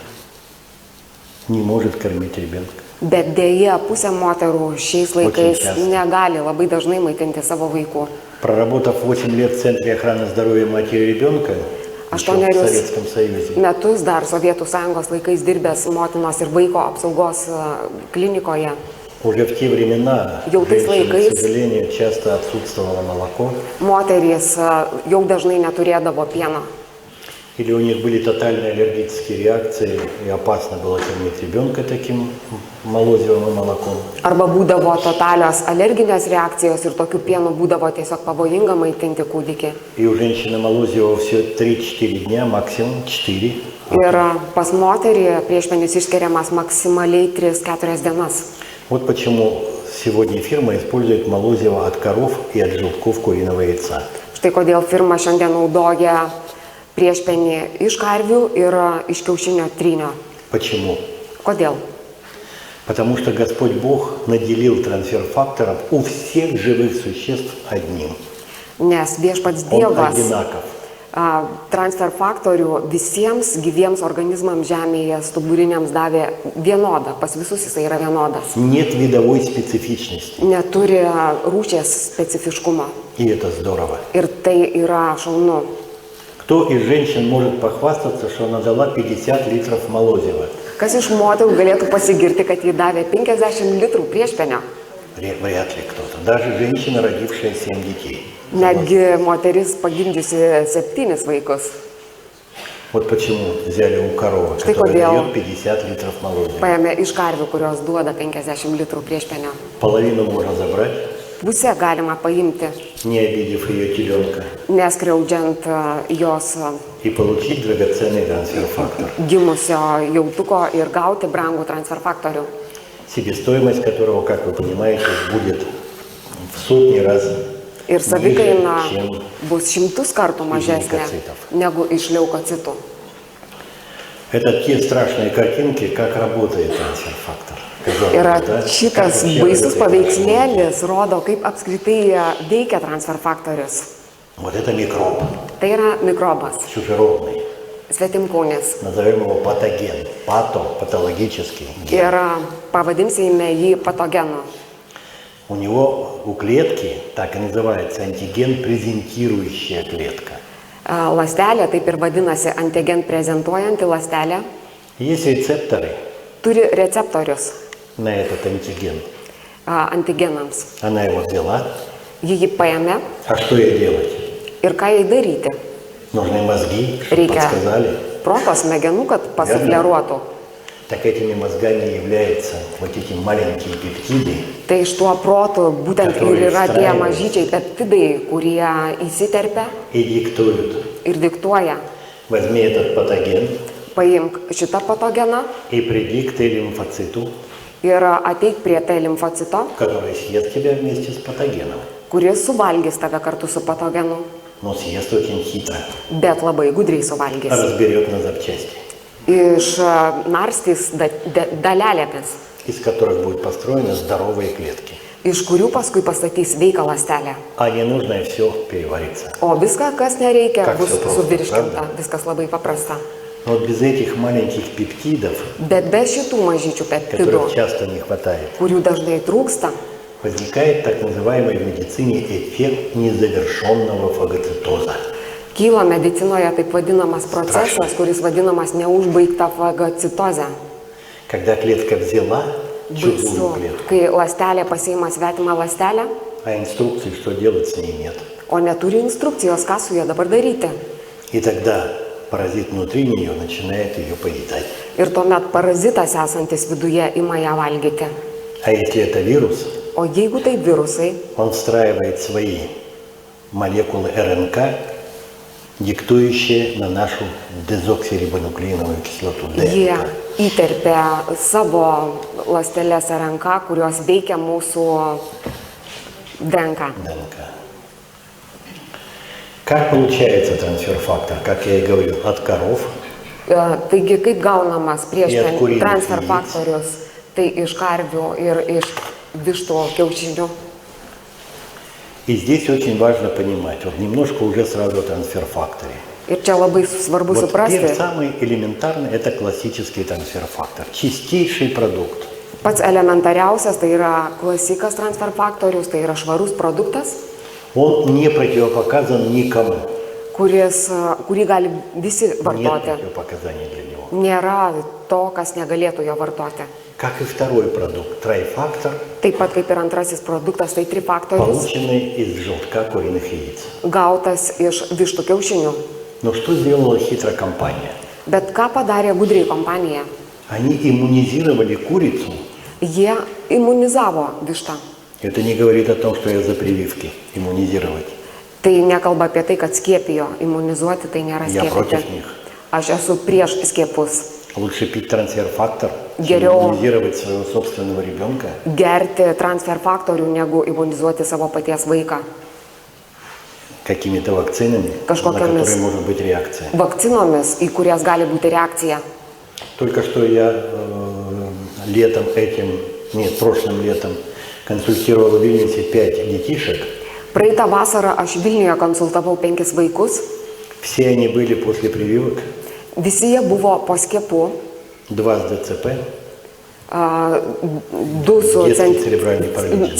не может кормить ребенка. Bet dėja, pusė moterų šiais laikais negali labai dažnai maitinti savo vaikų. Проработав 8 лет в Центре охраны здоровья матери и ребенка, еще в Советском Союзе, Metus dar Sovietų Sąjungos laikais dirbęs motinos ir vaiko apsaugos klinikoje. уже в те времена Jau tais женщинам, laikais к сожалению, часто отсутствовало молоко, moterys jau dažnai neturėdavo pieno. или у них были тотальные аллергические реакции, и опасно было кормить ребенка таким молозивым и молоком. Arba būdavo totalios alerginės reakcijos ir tokiu pienu būdavo tiesiog pavojinga maitinti kūdikį. И у женщины молозиво все 3-4 дня, максимум 4. Ir pas moterį priešpenis išskiriamas maksimaliai 3-4 dienas. Вот почему сегодня фирма использует молозиво от коров и от желтков куриного яйца. Štai kodėl firma šiandien naudoja priešpenį iš karvių ir iš kiaušinio trynio. Почему? Kodėl? Потому что Господь Бог наделил трансфер-фактором у всех живых существ одним. Nes viešpats Он Dievas одинаков. transferfaktorių visiems gyviems organizmams žemėje stuburiniams davė vienodą, pas visus jisai yra vienodas. Нет видовой специфичности. Neturi rūšies specifiškumo. И это здорово. Ir tai yra šaunu. Кто из женщин может похвастаться, что она дала 50 литров молозива? Kas iš moterų galėtų pasigirti, kad jį davė 50 litrų priešpenio? Вряд ли кто-то. Даже женщина, родившая 7 детей. Netgi moteris pagimdžiusi 7 vaikus. Вот почему взяли у коровы, Štai которая kodėl дает 50 литров молозива. paėmė iš karvių, kurios duoda 50 litrų priešpenio. Половину можно забрать, Pusę galima paimti, не обидев ее теленка, neskriaudžiant jos и получить драгоценный трансфер-фактор. gimusio jautuko ir gauti brangų transferfaktorių, Себестоимость которого, как вы понимаете, будет в сотни раз ir savikaina ниже, чем bus 100 kartų mažesnė negu iš leukocitų. это те страшные картинки, как работает трансфер-фактор. Ir šitas baisus paveikslėlis rodo, kaip apskritai veikia transferfaktorius. Вот это микроб, Tai yra mikrobas, чужеродный. svetimkūnis. Назовем его патоген, патологический ген. Ir pavadinsime jį patogenu. У него, у клетки, так и называется, антиген презентирующая клетка. Ląstelė, taip ir vadinasi, antigen prezentuojanti ląstelė, Есть рецепторы turi receptorius на этот антиген. antigenams. Она его взяла. Ji jį paėmė А что ей делать? ir ką jai daryti? Нужны мозги, чтобы Reikia подсказали. proto smegenų, kad pasufleruotų. Так этими мозгами являются вот эти маленькие пептиды, Tai iš tuo protu būtent ir yra tie mažyčiai peptidai, kurie įsiterpia и диктуют. ir diktuoja. Возьми этот патоген, paimk šitą patogeną и приди к Т-лимфоциту, ir ateik prie T limfocito, который съест тебя вместе с патогеном. kuris suvalgys tave kartu su patogenu, Но съест очень хитро, bet labai gudriai suvalgys. разберет на запчасти, Išnarstys dalelėmis, из которых будут построены здоровые клетки. iš kurių paskui pastatys veiką ląstelę. А ненужное все переварится. O viską, kas nereikia, Как bus всё просто, suvirškinta. правда? Viskas labai paprasta. Но вот без этих маленьких пептидов, Bet be šitų mažyčių peptidų, которых часто не хватает, kurių dažnai trūksta, возникает так называемый в медицине эффект незавершенного фагоцитоза. kyla medicinoje taip vadinamas procesas, kuris vadinamas neužbaigta fagocitozė. Когда клетка взяла чужую Baisu, клетку, kai ląstelė pasiima svetimą ląstelę, а инструкции, что делать с ней, нет. o neturi instrukcijos, ką su ja dabar daryti. И тогда паразит внутри нее начинает ее поедать. Ir tuomet parazitas esantis viduje ima ją valgyti. А если это вирус, O jeigu tai virusai, он встраивает свои молекулы РНК, диктующие на нашу дезоксирибонуклеиновую кислоту jie ДНК. įterpia savo ląsteles RNK, kurios veikia mūsų DNK. ДНК. Как получается трансфер-фактор? Как я и говорил, от коров, Taigi, kaip gaunamas prieš Jie atkūrė transfer jais. faktorius, tai iš karvių ir iš vištų kiaušinių. и здесь очень важно понимать, вот немножко уже сразу о трансфер-факторе. Ir čia labai svarbu Вот suprasti, первый, самый элементарный, это классический трансфер-фактор, чистейший продукт. pats elementariausias tai yra klasikas transfer faktorius, tai yra švarus produktas, Он не противопоказан никому, kurį gali visi нет vartoti. противопоказаний для него. Nėra to, kas negalėtų jo vartoti. Как и второй продукт, трайфактор, Taip pat kaip ir antrasis produktas, tai trifaktorius, полученный из желтка куриных яиц. gautas iš vištų kiaušinių. Но что сделала хитро компания? Bet ką padarė gudriai kompanija? Они иммунизировали курицу. Jie imunizavo vištą. Это не говорит о том, что я за прививки, иммунизировать. Tai nekalba apie tai, kad skiepijo. Imunizuoti tai nėra Я против skiepyti. них. Aš esu prieš skiepus. Лучше пить трансфер-фактор, чем Geriau иммунизировать своего собственного ребенка. gerti transfer faktorių, negu imunizuoti savo paties vaiką. Какими-то вакцинами, на Kažkokiamis которые может быть реакция. vakcinomis, į kurias gali būti reakcija. Только что я летом этим, нет, прошлым летом консультировал в Вильнюсе 5 детишек. Praeitą vasarą aš Vilniuje konsultavau 5 vaikus. Все они были после прививок, Visi jie buvo po skiepų. 2 с ДЦП, 2 su Детский церебральный паралич.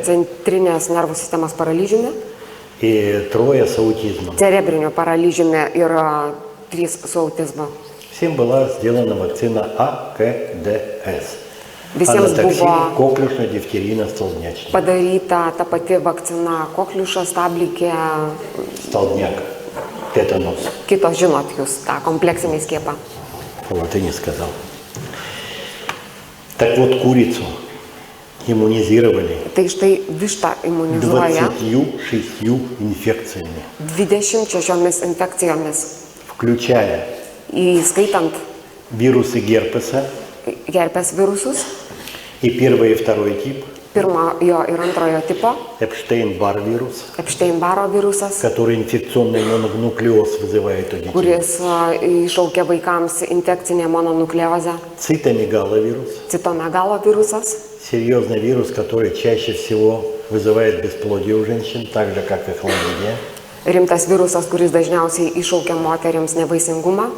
centrinės nervų sistemos paralyžiumi, и 3 с аутизмом. cerebriniu paralyžiumi ir 3 su autizmu. Всем была сделана вакцина АКДС. Visiems Анатоксин, buvo коклюшно-дифтерийно-столбнячный. padaryta ta pati vakcina kokliušas, stablikė, Столбняк, тетанус. kitos žinot jūs tą kompleksinį skiepą. Вот и не сказал. Так вот, курицу иммунизировали Tai štai vištą imunizuoja 26 инфекциями, 26 infekcijomis, включая įskaitant вирусы герпеса gerpės virusus, и первый и второй тип, pirmojo ir antrojo tipo, Эпштейн-Бар вирус, Epstein-Barro virusas, который инфекционный мононуклеоз вызывает у детей, kuris iššaukia vaikams infekcinę mononukleozę, цитомегаловирус, citomegalo virusas, серьезный вирус, который чаще всего вызывает бесплодие у женщин, так же, как и хламидия, rimtas virusas, kuris dažniausiai iššaukia moteriams nevaisingumą,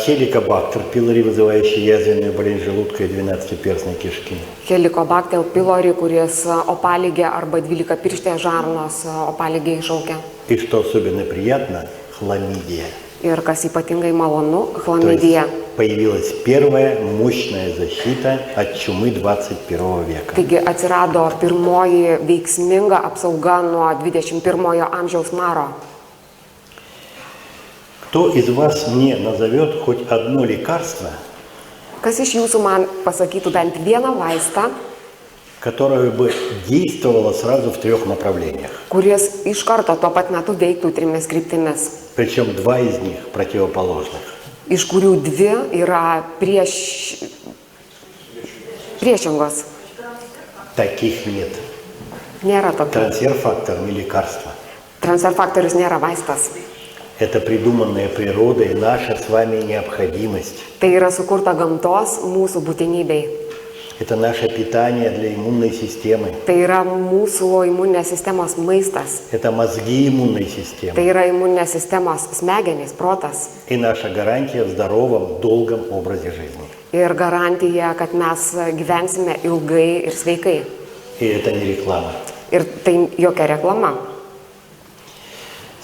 хеликобактер пилори, вызывающий язвенную болезнь желудка и 12-перстной кишки, Helicobacter pylori, kuris opaligė arba 12-pirštės žarnos opaligė iššaukia. и, что особенно приятно, хламидия. Ir kas ypatingai malonu, То есть chlamidija. появилась первая мощная защита от чумы 21 века. Taigi atsirado pirmoji veiksminga apsauga nuo 21 amžiaus maro. Кто из вас мне назовет хоть одно лекарство, Kas iš jūsų man pasakytų bent vieną vaistą, которое бы действовало сразу в 3 направлениях? kuris iš karto tuo pat metu veiktų 3 kryptimis. Причем 2 из них противоположных. iš kurių 2 yra priešingos. Таких нет. Nėra tokių. Трансфер-фактор не лекарство. Transfer faktorius nėra vaistas. Это придуманная природой наша с вами необходимость. Tai yra sukurta gamtos mūsų būtinybei. Это наше питание для иммунной системы. Tai yra mūsų imuninės sistemos maistas. Это мозги иммунной системы. Tai yra imuninės sistemos smegenys, protas. И наша гарантия в здоровом, долгом образе жизни. Ir garantija, kad mes gyvensime ilgai ir sveikai. И это не реклама. Ir tai jokia reklama.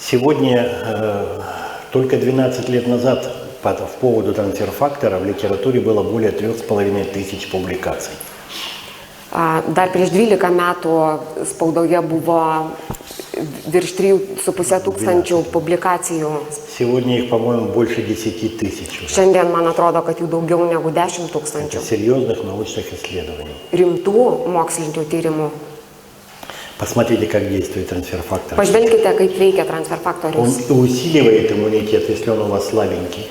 Сегодня, только 12 лет назад, по поводу трансфер-фактора в литературе было более 3500 публикаций. Dar prieš 12 metų spaudoje buvo virš 3,5 tūkstančių publikacijų. Сегодня их, по-моему, больше 10 тысяч уже. Šiandien man atrodo, kad jų daugiau negu 10 tūkstančių. Серьезных научных исследований. Rimtų mokslinių tyrimų. Посмотрите, как действует трансфер-фактор. Pažvelkite, kaip veikia transfer faktorius. Он усиливает иммунитет, если он у вас слабенький.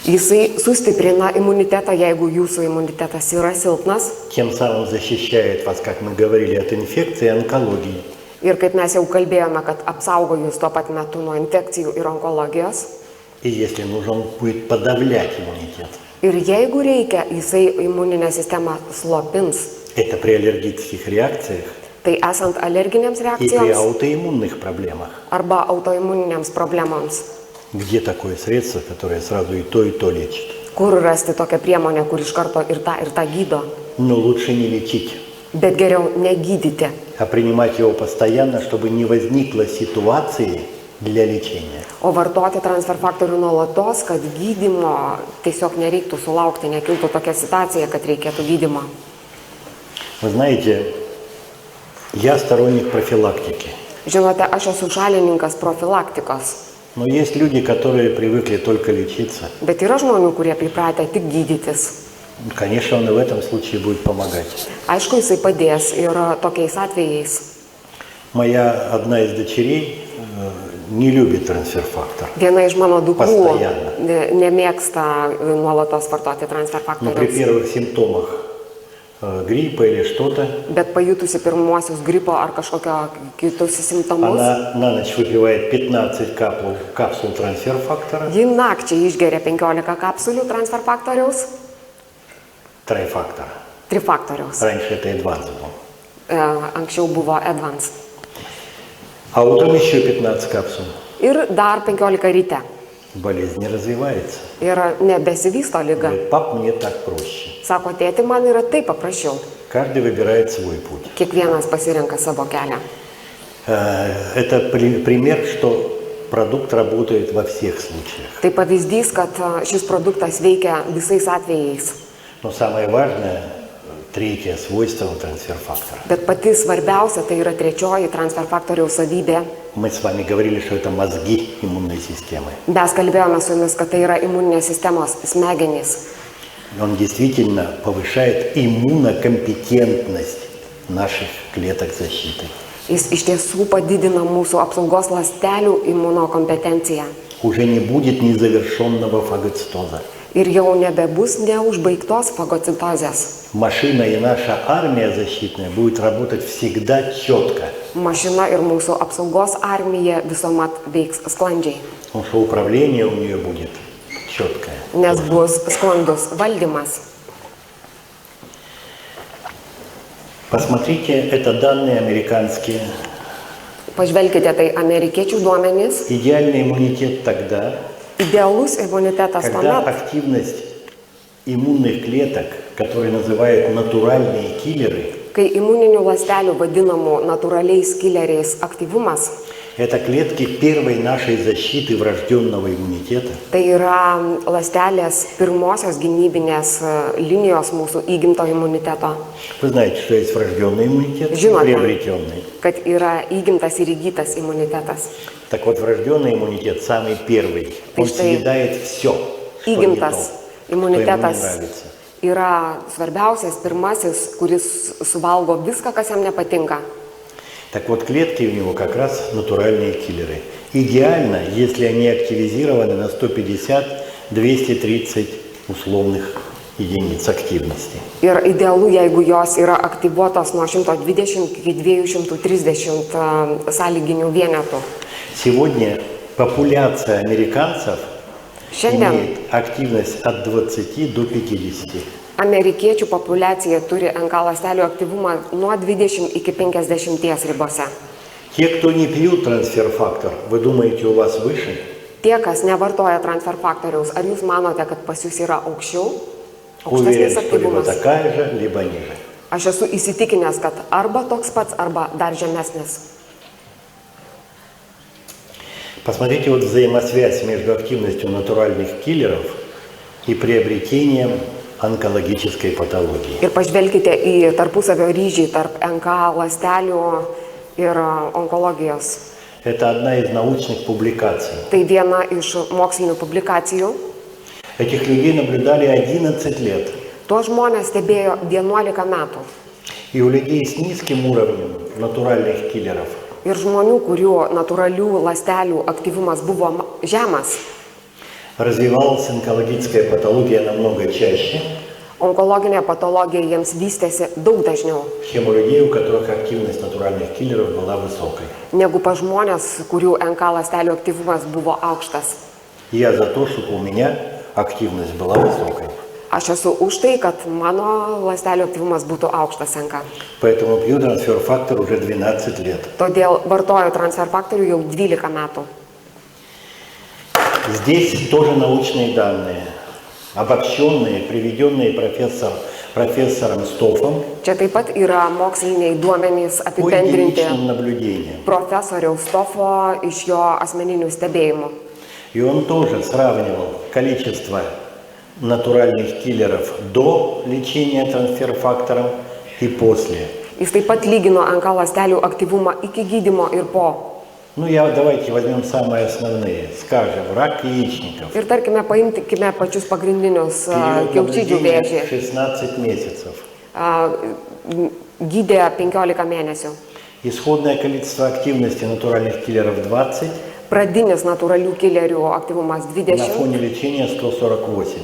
Jisai sustiprina imunitetą, jeigu jūsų imunitetas yra silpnas. Тем самым защищает вас, как мы говорили, от инфекции и онкологии. Ir kaip mes jau kalbėjome, kad apsaugo jūs tuo pat metu nuo infekcijų ir onkologijos. И если нужно, он будет подавлять иммунитет. Ir jeigu reikia, jisai imuninę sistemą slopins. Это при аллергических реакциях Tai esant alerginėms и при reakcijoms аутоиммунных проблемах. arba autoimuninėms problemams. Где такое средство, которое сразу и то лечит? Kur rasti tokią priemonę, kur iš karto ir tą gydo. Но лучше не лечить, Bet geriau negydyti, а принимать его постоянно, чтобы не возникло ситуации для лечения. o vartoti transfer faktorių nuolatos, kad gydymo tiesiog nereiktų sulaukti, nekiltų tokia situacija, kad reikėtų gydymo. Вы знаете, я сторонник профилактики. Žinote, aš esu šalininkas profilaktikos, Но есть люди, которые привыкли только лечиться. bet yra žmonių, kurie pripratę tik gydytis. Конечно, он и в этом случае будет помогать. Aišku, jisai padės ir tokiais atvejais. Моя одна из дочерей не любит трансфер-фактор. Viena iš mano dukrų Постоянно. nemėgsta nuolatos vartoti transfer Но при faktorius. первых симптомах гриппа или что-то, Bet pajutusi pirmuosius gripo ar kažkokio kitus simptomus, она на ночь выпивает 15 капсул трансфер-фактора, ji nakčiai išgeria 15 kapsulių transfer faktoriaus, трайфактора. trifaktoriaus. Раньше это Advance был. Anksčiau buvo Advance. А утром еще 15 капсул. Ir dar 15 ryte. Болезнь не развивается. Ir nebesivysto lyga. Говорит, пап, мне так проще. Sako, tėti, man yra taip paprasčiau. Каждый выбирает свой путь. Kiekvienas pasirenka savo kelią. Это пример, что продукт работает во всех случаях. Tai pavyzdys, kad šis produktas veikia visais atvejais. Но самое важное, третье свойство трансфер-фактора. Bet pati svarbiausia tai yra trečioji transfer faktoriaus savybė. Мы с вами говорили, что это мозги иммунной системы. Mes kalbėjome su jumis, kad tai yra imuninės sistemos smegenys. Он действительно повышает иммунокомпетентность наших клеток защиты. Jis iš tiesų padidina mūsų apsaugos ląstelių imunokompetenciją. Уже не будет незавершенного фагоцитоза. Ir jau nebebus neužbaigtos fagocitozės. Машина и наша армия защитная будет работать всегда четко. Mašina ir mūsų apsaugos armija visuomet veiks sklandžiai, Потому что управление у нее будет четкое. nes bus sklandus valdymas. Посмотрите, это данные американские. Pažvelkite, tai amerikiečių duomenys. Идеальный иммунитет тогда, Idealus imunitetas когда tuomet, активность иммунных клеток, которые называют натуральные киллеры, kai imuninių ląstelių vadinamų natūraliais killeriais aktyvumas, это клетки первой нашей защиты врожденного иммунитета. tai yra ląstelės pirmosios gynybinės linijos mūsų įgimto imuniteto. Вы знаете, что есть врожденный иммунитет и Žinote, приобретенный. kad yra įgimtas ir įgytas imunitetas. Так вот, врожденный иммунитет самый первый. Он И что и- съедает все, что не то, Įgimtas что ему не imunitetas нравится. yra svarbiausias, pirmasis, kuris suvalgo viską, kas jam nepatinka. Так вот, клетки у него как раз натуральные киллеры. Идеально, если они активизированы на 150 230 условных единиц активности. Ir idealu, jeigu jos yra aktyvuotos nuo 120 iki 230 sąlyginių vienetų. Сегодня популяция американцев Šiandien имеет активность от 20 до 50. amerikiečių populiacija turi NK ląstelių aktyvumą nuo 20 iki 50 ribose. Те, кто не пьют трансфер-фактор, вы думаете, у вас выше? Tie, kas nevartoja transfer faktoriaus, ar jūs manote, kad pas jūs yra aukščiau? Уверен, Aukštesnis что либо aktyvumas? такая же, либо ниже. Aš esu įsitikinęs, kad arba toks pats, arba dar žemesnis. Посмотрите вот взаимосвязь между активностью натуральных киллеров и приобретением онкологической патологии. Ir pažvelkite į tarpusavio ryšį tarp NK ląstelių ir onkologijos. Это одна из научных публикаций. Tai viena iš mokslinių publikacijų. Этих людей наблюдали 11 лет. Tuos žmonės stebėjo 11 metų. И у людей с низким уровнем натуральных киллеров Ir žmonių, kurių natūralių ląstelių aktyvumas buvo žemas, развивалась онкологическая патология намного чаще, onkologinė patologija jiems vystėsi daug dažniau чем у людей, у которых активность натуральных киллеров была высокой. negu pas žmonės, kurių NK ląstelių aktyvumas buvo aukštas. Я за то, чтобы у меня активность была высокой. Aš esu už tai, kad mano ląstelių aktyvumas būtų aukštas NK. Поэтому пью трансфер-фактор уже 12 лет. Todėl vartoju transfer faktorių jau 12 metų. Здесь тоже научные данные, обобщенные, приведенные профессором Стофом Čia taip pat yra moksliniai duomenys по apibendrinti единичным наблюдениям. profesoriaus Stofo iš jo asmeninių stebėjimų. И он тоже сравнивал количество натуральных киллеров до лечения трансфер-фактором и после. Jis taip pat lygino NK ląstelių aktyvumą iki gydymo ir po. Ну, давайте возьмем самые основные. Skажем, рак яичников. Ir tarkime, paimkime pačius pagrindinius Период kiaušidžių наблюдения vėžį. 16 месяцев. Gydė 15 mėnesių. Исходное количество активности натуральных киллеров 20, Pradinis natūralių killerių aktyvumas на 20 фоне лечения 148.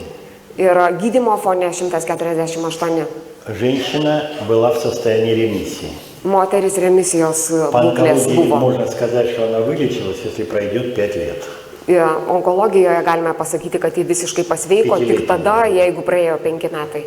ir gydymo fone 148. Женщина была в состоянии ремиссии. Moteris remisijos По būklės онкологии buvo. можно сказать, что она вылечилась, если пройдет 5 лет. Ir onkologijoje galime pasakyti, kad ji visiškai pasveiko tik tada, jeigu praėjo 5 metai.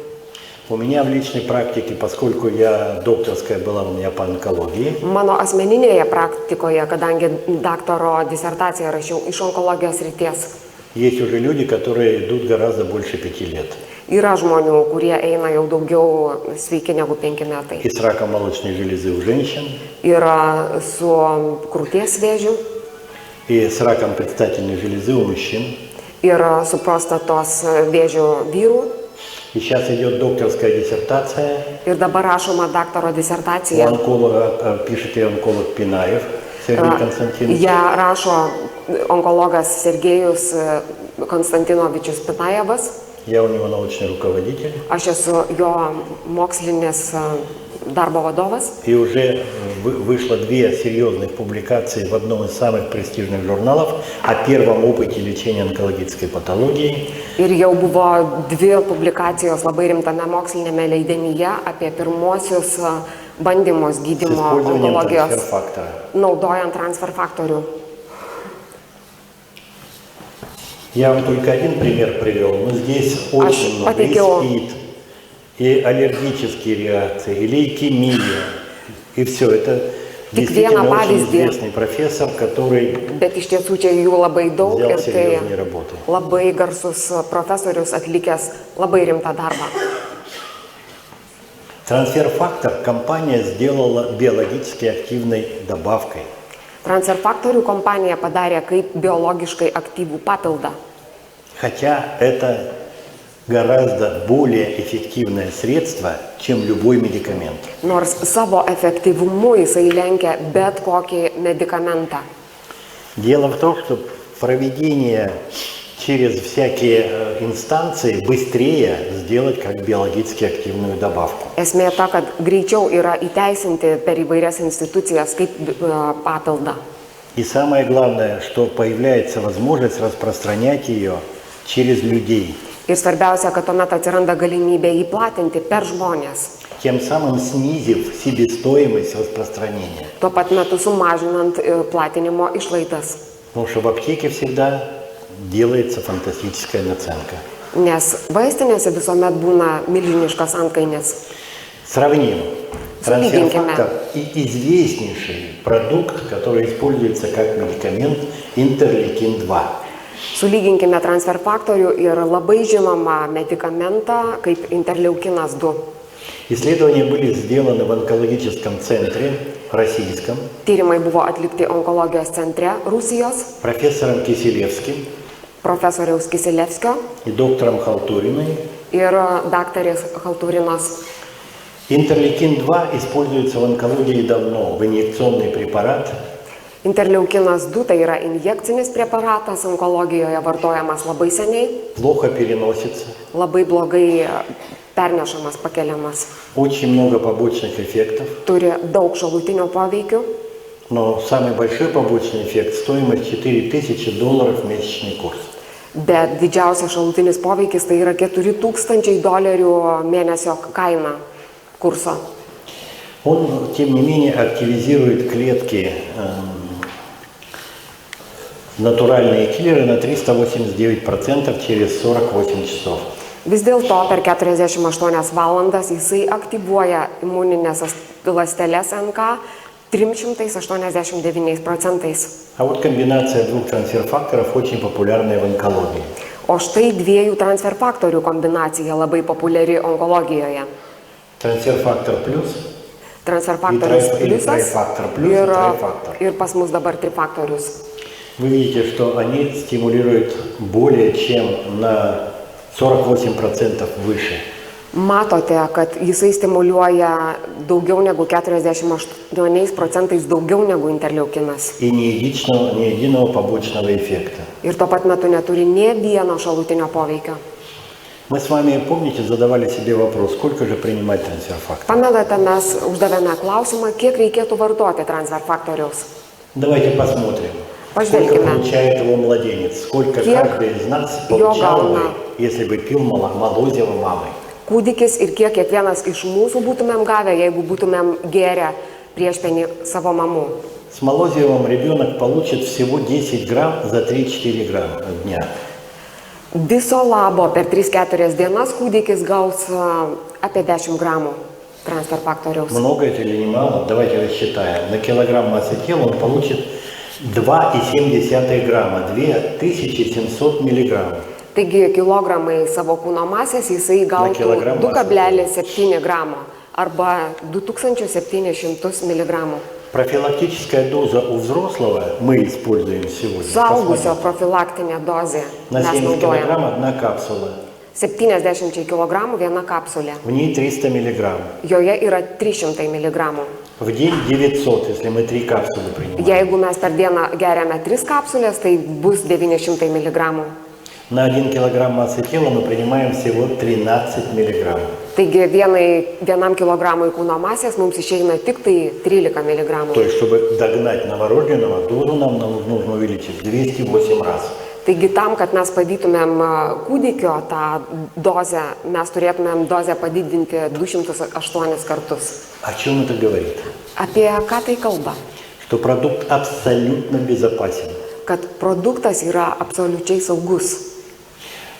У меня в личной практике, поскольку я докторская была у меня по онкологии, Mano asmeninėje praktikoje, kadangi daktaro disertaciją rašiau iš onkologijos ryties, есть уже люди, которые идут гораздо больше 5 лет. yra žmonių, kurie eina jau daugiau sveiki negu 5 metai. И с раком молочной железы у женщин, Yra su krūties vėžiu, и с раком предстательной железы у мужчин. yra su prostatos vėžiu vyrų. И сейчас идет докторская диссертация. Ir dabar rašoma daktaro У disertacija. онколога, пишет и онколог Пинаев Сергей Константинович. Ja rašo onkologas Sergejus Konstantinovičius Pinajevas. Я у него научный руководитель. Aš esu jo mokslinis darbo vadovas. И уже вышло 2 серьезных публикации в одном из самых престижных журналов о первом опыте лечения онкологической патологии. Ir jau buvo 2 publikacijos labai rimtame mokslinėme leidinyje apie pirmosius bandymus С gydymo использованием onkologijos трансфер-фактора. naudojant transfer faktorių. Я вам только один пример привел, но здесь очень много. И потекёл. СПИД, и аллергические реакции, и лейкемия, и все. Это действительно vieną очень pavyzdį. известный профессор, который Bet iš tiesų čia jų labai daug взял ir tai серьезные работы. labai garsus profesorius atlikęs labai rimtą darbą. Трансфер-фактор компания сделала биологически активной добавкой. Transfer faktorių kompanija padarė kaip biologiškai aktyvų papildą. Хотя это гораздо более эффективное средство, чем любой медикамент. Nors savo efektyvumu jisai lenkia bet kokį medikamentą. Дело в том, что проведение через всякие инстанции быстрее сделать как биологически активную добавку. Esmė ta, kad greičiau yra įteisinti per įvairias institucijas kaip papildą. И самое главное, что появляется возможность распространять ее через людей, Ir svarbiausia, kad tuomet atsiranda galimybė jį platinti per žmonės, тем самым снизив себестоимость распространения. tuo pat metu sumažinant platinimo išlaidas. Потому что в аптеке всегда делается фантастическая наценка. Nes vaistinėse visuomet būna milžiniškas antkainės. Сравним. Сравним, Трансфер-фактор и известнейший продукт, который используется как медикамент, интерлейкин-2. Sulyginkime transfer faktorių ir labai žinomą medikamentą kaip interleukinas 2. Исследования были сделаны в онкологическом центре российском Tyrimai buvo atlikti onkologijos centre Rusijos, профессором Киселевским profesoriaus Kiselevskio и доктором Халтуриной. ir daktarės Halturinos. Интерлейкин-2 используется в онкологии давно, в инъекционный препарат. Interleukinas 2 tai yra injekcinis preparatas, onkologijoje vartojamas labai seniai, Плохо переносится, labai blogai pernešamas, pakeliamas, очень много побочных эффектов. turi daug šalutinių poveikių, Но самый большой побочный эффект – стоимость $4000 месячный курс. bet didžiausias šalutinis poveikis tai yra $4000 mėnesio kaina kurso. Он, тем не менее, активизирует клетки, натуральные киллеры на 389% через 48 часов. Vis dėlto per 48 valandas jisai aktyvuoja imuninės ląsteles NK 389%. А вот комбинация двух трансфер-факторов очень популярная в онкологии. O štai dviejų transfer faktorių kombinacija labai populiari onkologijoje. Трансфер-фактор плюс Transfer faktorius Или pliusas trifaktor plius, ir, trifaktor. ir pas mus dabar trifaktorius. Вы видите, что они стимулируют более чем на 48% выше. Matote, kad jisai stimuliuoja daugiau negu 48% daugiau negu interleukinas. И ни единого побочного эффекта. Ir tuo pat metu neturi nė vieno šalutinio poveikio. Мы с вами, помните, задавали себе вопрос, сколько же принимать трансфер-фактор? Pamenate, mes uždavėme klausimą, kiek reikėtų vartoti transfer faktoriaus. Давайте посмотрим, сколько Pažvelkime. получает его младенец, сколько Kiek каждый из нас jo получал бы, gauna если бы пил молозиво мамы. kūdikis ir kiek kiekvienas iš mūsų būtumėm gavę, jeigu būtumėm gėrę priešpenį savo mamų. С молозивом ребенок получит всего 10 грамм за 3-4 грамма в дня. Viso labo per 3-4 dienas kūdikis gaus apie 10 gramų transfer faktoriaus. Много это или немало? Давайте рассчитаем. На килограмм массы тела он получит 2,7 грамма, 2700 миллиграммов. Taigi kilogramai savo kūno masės jisai gautų kilogramą 2,7 gramo arba 2700 mg. Профилактическая доза у взрослого мы используем сегодня. Suaugusio profilaktinė dozė На mes 70 naudojame. килограмм одна капсула. 70 kg viena kapsulė. В ней 300 миллиграмм. Joje yra 300 mg. В день 900, если мы 3 капсулы принимаем. Jeigu mes per dieną geriame 3 kapsulės, tai bus 900 mg. На 1 килограмм массы тела мы принимаем всего 13 миллиграмм. Taigi vienam kilogramui kūno masės mums išeina tik tai 13 То mg. есть, чтобы догнать новорожденного, дозу нам нужно увеличить 208 раз. Taigi tam, kad mes pavytumėm kūdikio tą dozę, mes turėtumėm dozę padidinti 208 kartus. О чем это говорит? Apie ką tai kalba? Что продукт абсолютно безопасен. Kad produktas yra absoliučiai saugus.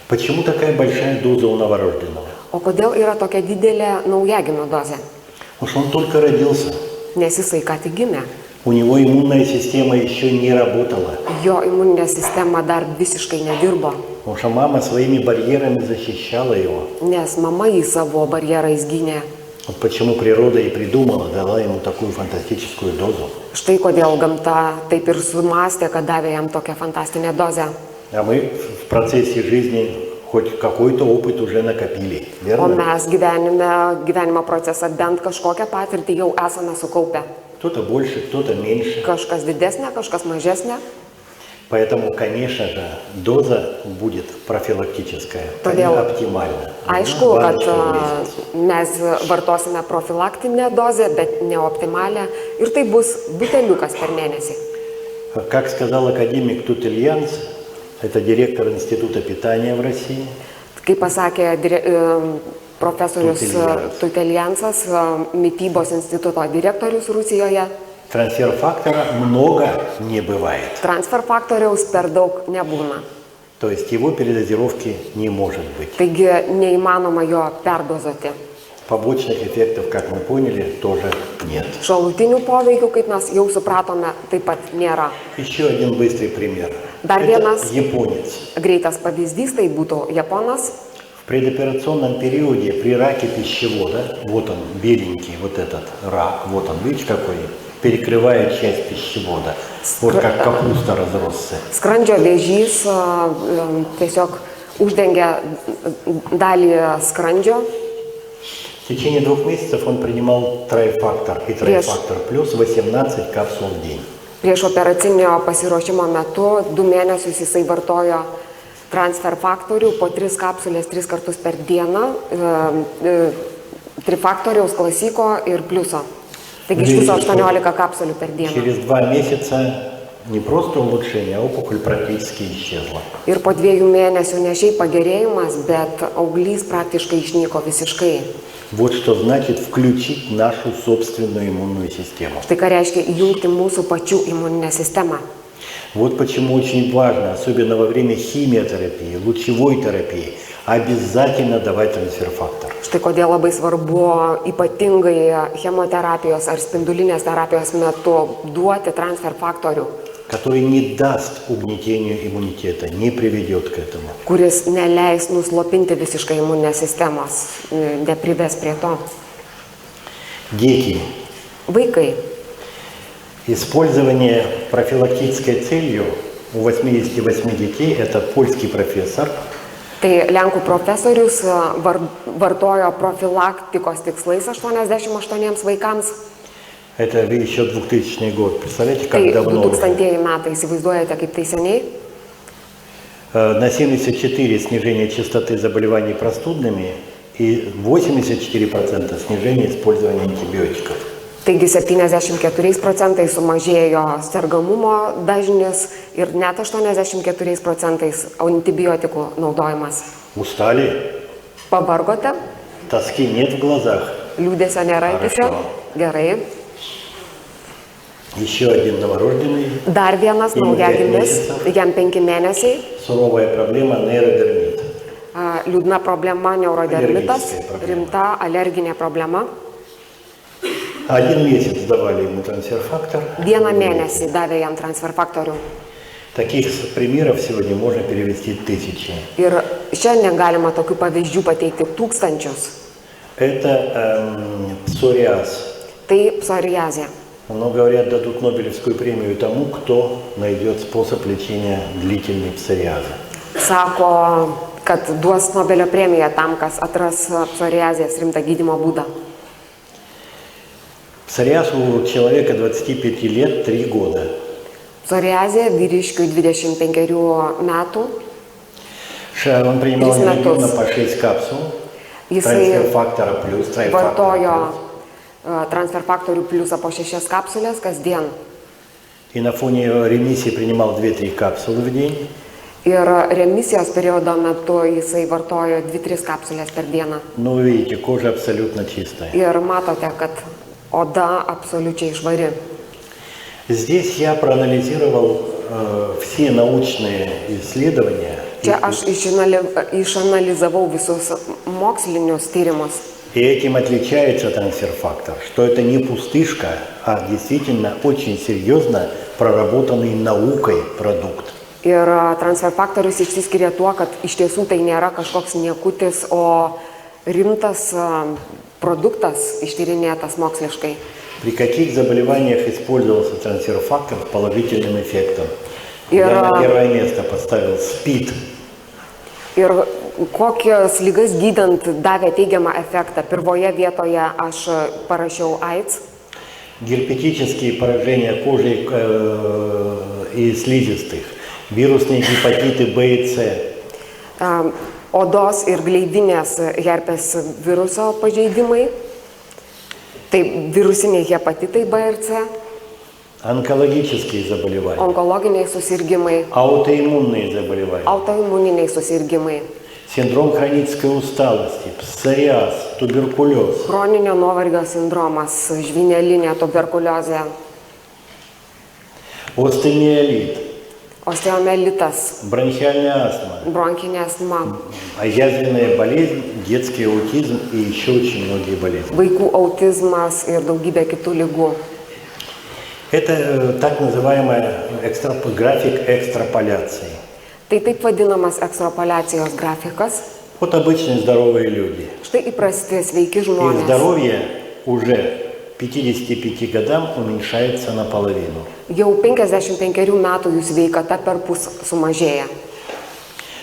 Почему такая большая доза у новорожденного? O kodėl yra tokia didelė naujagimio dozė? Потому что он только родился. Nes jisai ką tik gimė. У него иммунная система еще не работала. Jo imuninė sistema dar visiškai nedirbo. Потому что мама своими барьерами защищала его. Nes mama jį savo barjerais gynė. Вот почему природа и придумала, дала ему такую фантастическую дозу. Štai kodėl gamta taip ir sumastė, kad davė jam tokią fantastinę dozę. А мы в процессе жизни хоть какой-то опыт уже накопили, O верно? mes gyvenimo procesą bent kažkokią patirtį jau esame sukaupę. Кто-то больше, кто-то меньше. Kažkas didesnė, kažkas mažesnė. Поэтому, конечно же, доза будет профилактическая, Todėl оптимальна. aišku, kad Баночка в месяц. mes vartosime profilaktinę dozę, bet neoptimalią ir tai bus buteliukas per mėnesį. Как сказал академик Тутельянс, Это директор Института питания в России. Kaip pasakė profesorius Tuteliansas, Mitybos instituto direktorius Rusijoje, Трансфер-фактора много не бывает. transfer faktoriaus per daug nebūna. То есть его передозировки не может быть. Taigi neįmanoma jo perdozuoti. Побочных эффектов, как мы поняли, тоже нет. Šalutinių poveikių, kaip mes jau supratome, taip pat nėra. Еще один быстрый пример. Dar Это vienas японец. greitas pavyzdys tai būtų Japonas. В предоперационном периоде при раке пищевода, вот он беленький, вот этот рак, вот он, видите какой, перекрывает часть пищевода. Вот как капуста разросся. Skrandžio vėžys tiesiog uždengia dalį skrandžio. В течение 2 месяцев он принимал трайфактор и трайфактор плюс 18 капсул в день. Prieš operacinio pasiruošimo metu 2 mėnesius jisai vartojo transfer faktorių po 3 kapsulės 3 kartus per dieną, trifaktoriaus klasiko ir pliuso. Taigi iš viso 18 kapsulių per dieną. Через 2 месяца не просто улучшение, а опухоль практически исчезла. Ir po 2 mėnesių ne šiaip pagerėjimas, bet auglys praktiškai išnyko visiškai. Вот что значит включить нашу собственную иммунную систему. Tai ką reiškia įjungti mūsų pačių imuninę sistemą. Вот почему очень важно, особенно во время химиотерапии, лучевой терапии, обязательно давать трансфер-фактор. Štai kodėl labai svarbu ypatingai chemoterapijos ar spindulinės terapijos metu duoti transfer faktorių, Который не даст угнетению иммунитета, не приведет к этому. kuris neleis nuslopinti visiškai imuninės sistemos, neprives prie to. Дети. Vaikai. Использование профилактической целью у 88 детей, это польский профессор, Tai Lenkų profesorius vartojo profilaktikos tikslais 88 vaikams. это еще 2000 год, представляете, Tai как давно. 2000 metai, įsivaizduojate, kaip tai seniai. На 74 снижение частоты заболеваний простудными и 84% снижение использования антибиотиков. Taigi 74% sumažėjo sergamumo dažnis ir net 84% antibiotikų naudojimas. Устали? Pavargote? Тоски нет в глазах? Liūdėsio nėra akise? Gerai. Еще один новорожденный. Dar vienas naujagimis, jam 5 mėnesiai. Суровая проблема нейродермит. Liūdna problema neurodermitas, rimta alerginė problema. 1 месяц давали ему трансфер-фактор. 1 mėnesį davė jam transfer faktorių. Таких примеров сегодня можно перевести 1000. Ir šiandien galima tokių pavyzdžių pateikti tūkstančius. Это псориаз. Tai psoriazė. Но говорят, дадут Нобелевскую премию тому, кто найдет способ лечения длительной псориаза. Sako, kad duos Nobelio premiją tam, kas atras psoriazės rimtą gydymo būdą. Псориаз у человека 25 лет 3 года. Psoriazė vyriškiui 25 metų. Он принимал ежедневно по 6 капсул. Jisai Трансфер-фактора плюс, трайфактора vartojo плюс. transfer faktorių pliusą po 6 kapsulės kasdien. И на фоне ремиссии принимал 2-3 капсулы в день. Ir remisijos periodo metu jisai vartojo 2-3 kapsulės per dieną. Но вы видите, кожа абсолютно чистая. Ir matote, kad oda absoliučiai švari. Здесь я проанализировал все научные исследования. Čia aš išanalizavau visus mokslinius tyrimus. И этим отличается трансфер-фактор, что это не пустышка, а действительно очень серьезно проработанный наукой продукт. Ir transfer faktorius išsiskiria tuo, kad iš tiesų tai nėra kažkoks niekutis, o rimtas produktas ištyrinėtas moksliškai. При каких заболеваниях использовался трансфер-фактор с положительным эффектом? Ir, Я на первое место поставил СПИД. ir kokias lygas gydant davė teigiamą efektą. Pirmoje vietoje aš parašiau AIDS. Герпетические поражения кожи и слизистых, вирусные гепатиты B и C, Odos ir gleivinės herpes viruso pažeidimai. Tai virusiniai hepatitai B ir C. онкологические заболевания, onkologiniai susirgymai, аутоиммунные заболевания, autoimuniniai susirgymai, синдром хронической усталости, псориаз, туберкулез, chroninio nuovargio sindromas, žvynelinė tuberkuliozė, остеомиелит, osteomelitas, бронхиальная астма, bronchinė astma, язвенная болезнь, детский аутизм и еще очень многие болезни. vaikų autizmas ir daugybė kitų ligų. Это так называемый график экстраполяции. Tai taip vadinamas ekstrapoliacijos grafikas. Вот обычные здоровые люди. Štai įprasti sveiki Их žmonės. здоровье уже к 55 годам уменьшается наполовину. Jau 55 metų jų sveikata perpus sumažėja.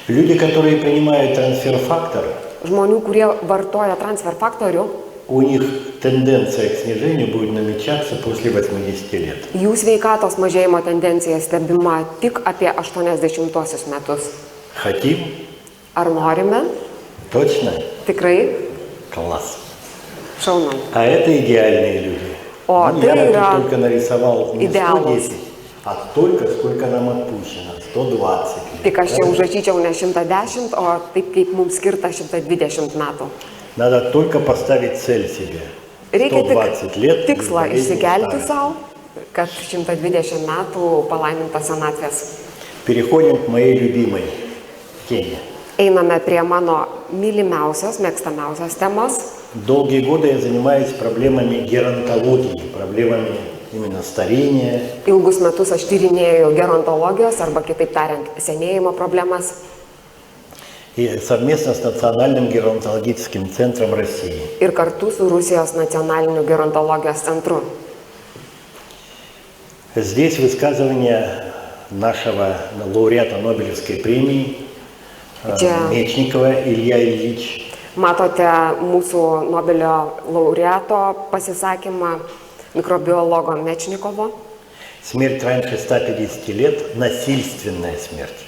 Люди, которые принимают трансфер-фактор, Žmonių, kurie vartoja transfer faktorių, у них тенденция к снижению будет намечаться после 80 лет. jų sveikatos mažėjimo tendencija stebima tik apie 80-osius metus. Хотим? Ar norime? Точно? Tikrai? Класс. Šaunam. А это идеальные люди. О, Ну, ты я ра- тут только нарисовал не идеалус. 110, а столько, сколько нам отпущено. 120 лет. Tik aš čia užrašyčiau ne 110, o taip kaip mums skirta 120 metų. Надо только поставить цель себе. Reikia 120 лет. tik tikslą без болезни išsikelti старости. savo, kad 120 metų palaiminta senatvės. Переходим к моей любимой теме. Einame prie mano mylimiausios, mėgstamiausios temos. Долгие годы я занимаюсь проблемами геронтологии, проблемами именно старения. Ilgus metus aš tyrinėjau gerontologijos arba kitaip tariant senėjimo problemas И совместно с Национальным геронтологическим центром России. ir kartu su Rusijos nacionaliniu gerontologijos centru. Здесь высказывание нашего лауреата Нобелевской премии Čia Мечникова Илья Ильич. matote mūsų Nobelio laureato pasisakymą mikrobiologo Mečnikovo. Смерть раньше 150 лет, насильственная смерть.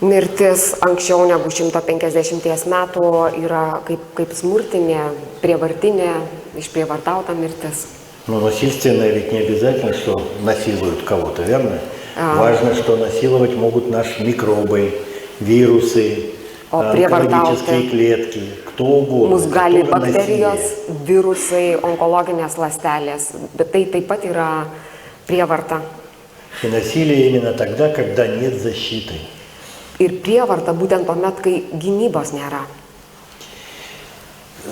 Mirtis anksčiau negu 150 metų yra kaip smurtinė, prievartinė, išprievartauta mirtis. Но насильственная ведь не обязательно, что насилуют кого-то, верно? Важно, что насиловать могут наши микробы, вирусы, онкологические клетки, кто угодно. Mus gali Это тоже bakterijos, насилие. virusai, onkologinės ląstelės, bet tai taip pat yra prievarta. И насилие именно тогда, когда нет защиты. Ir prievarta būtent tuomet, kai gynybos nėra.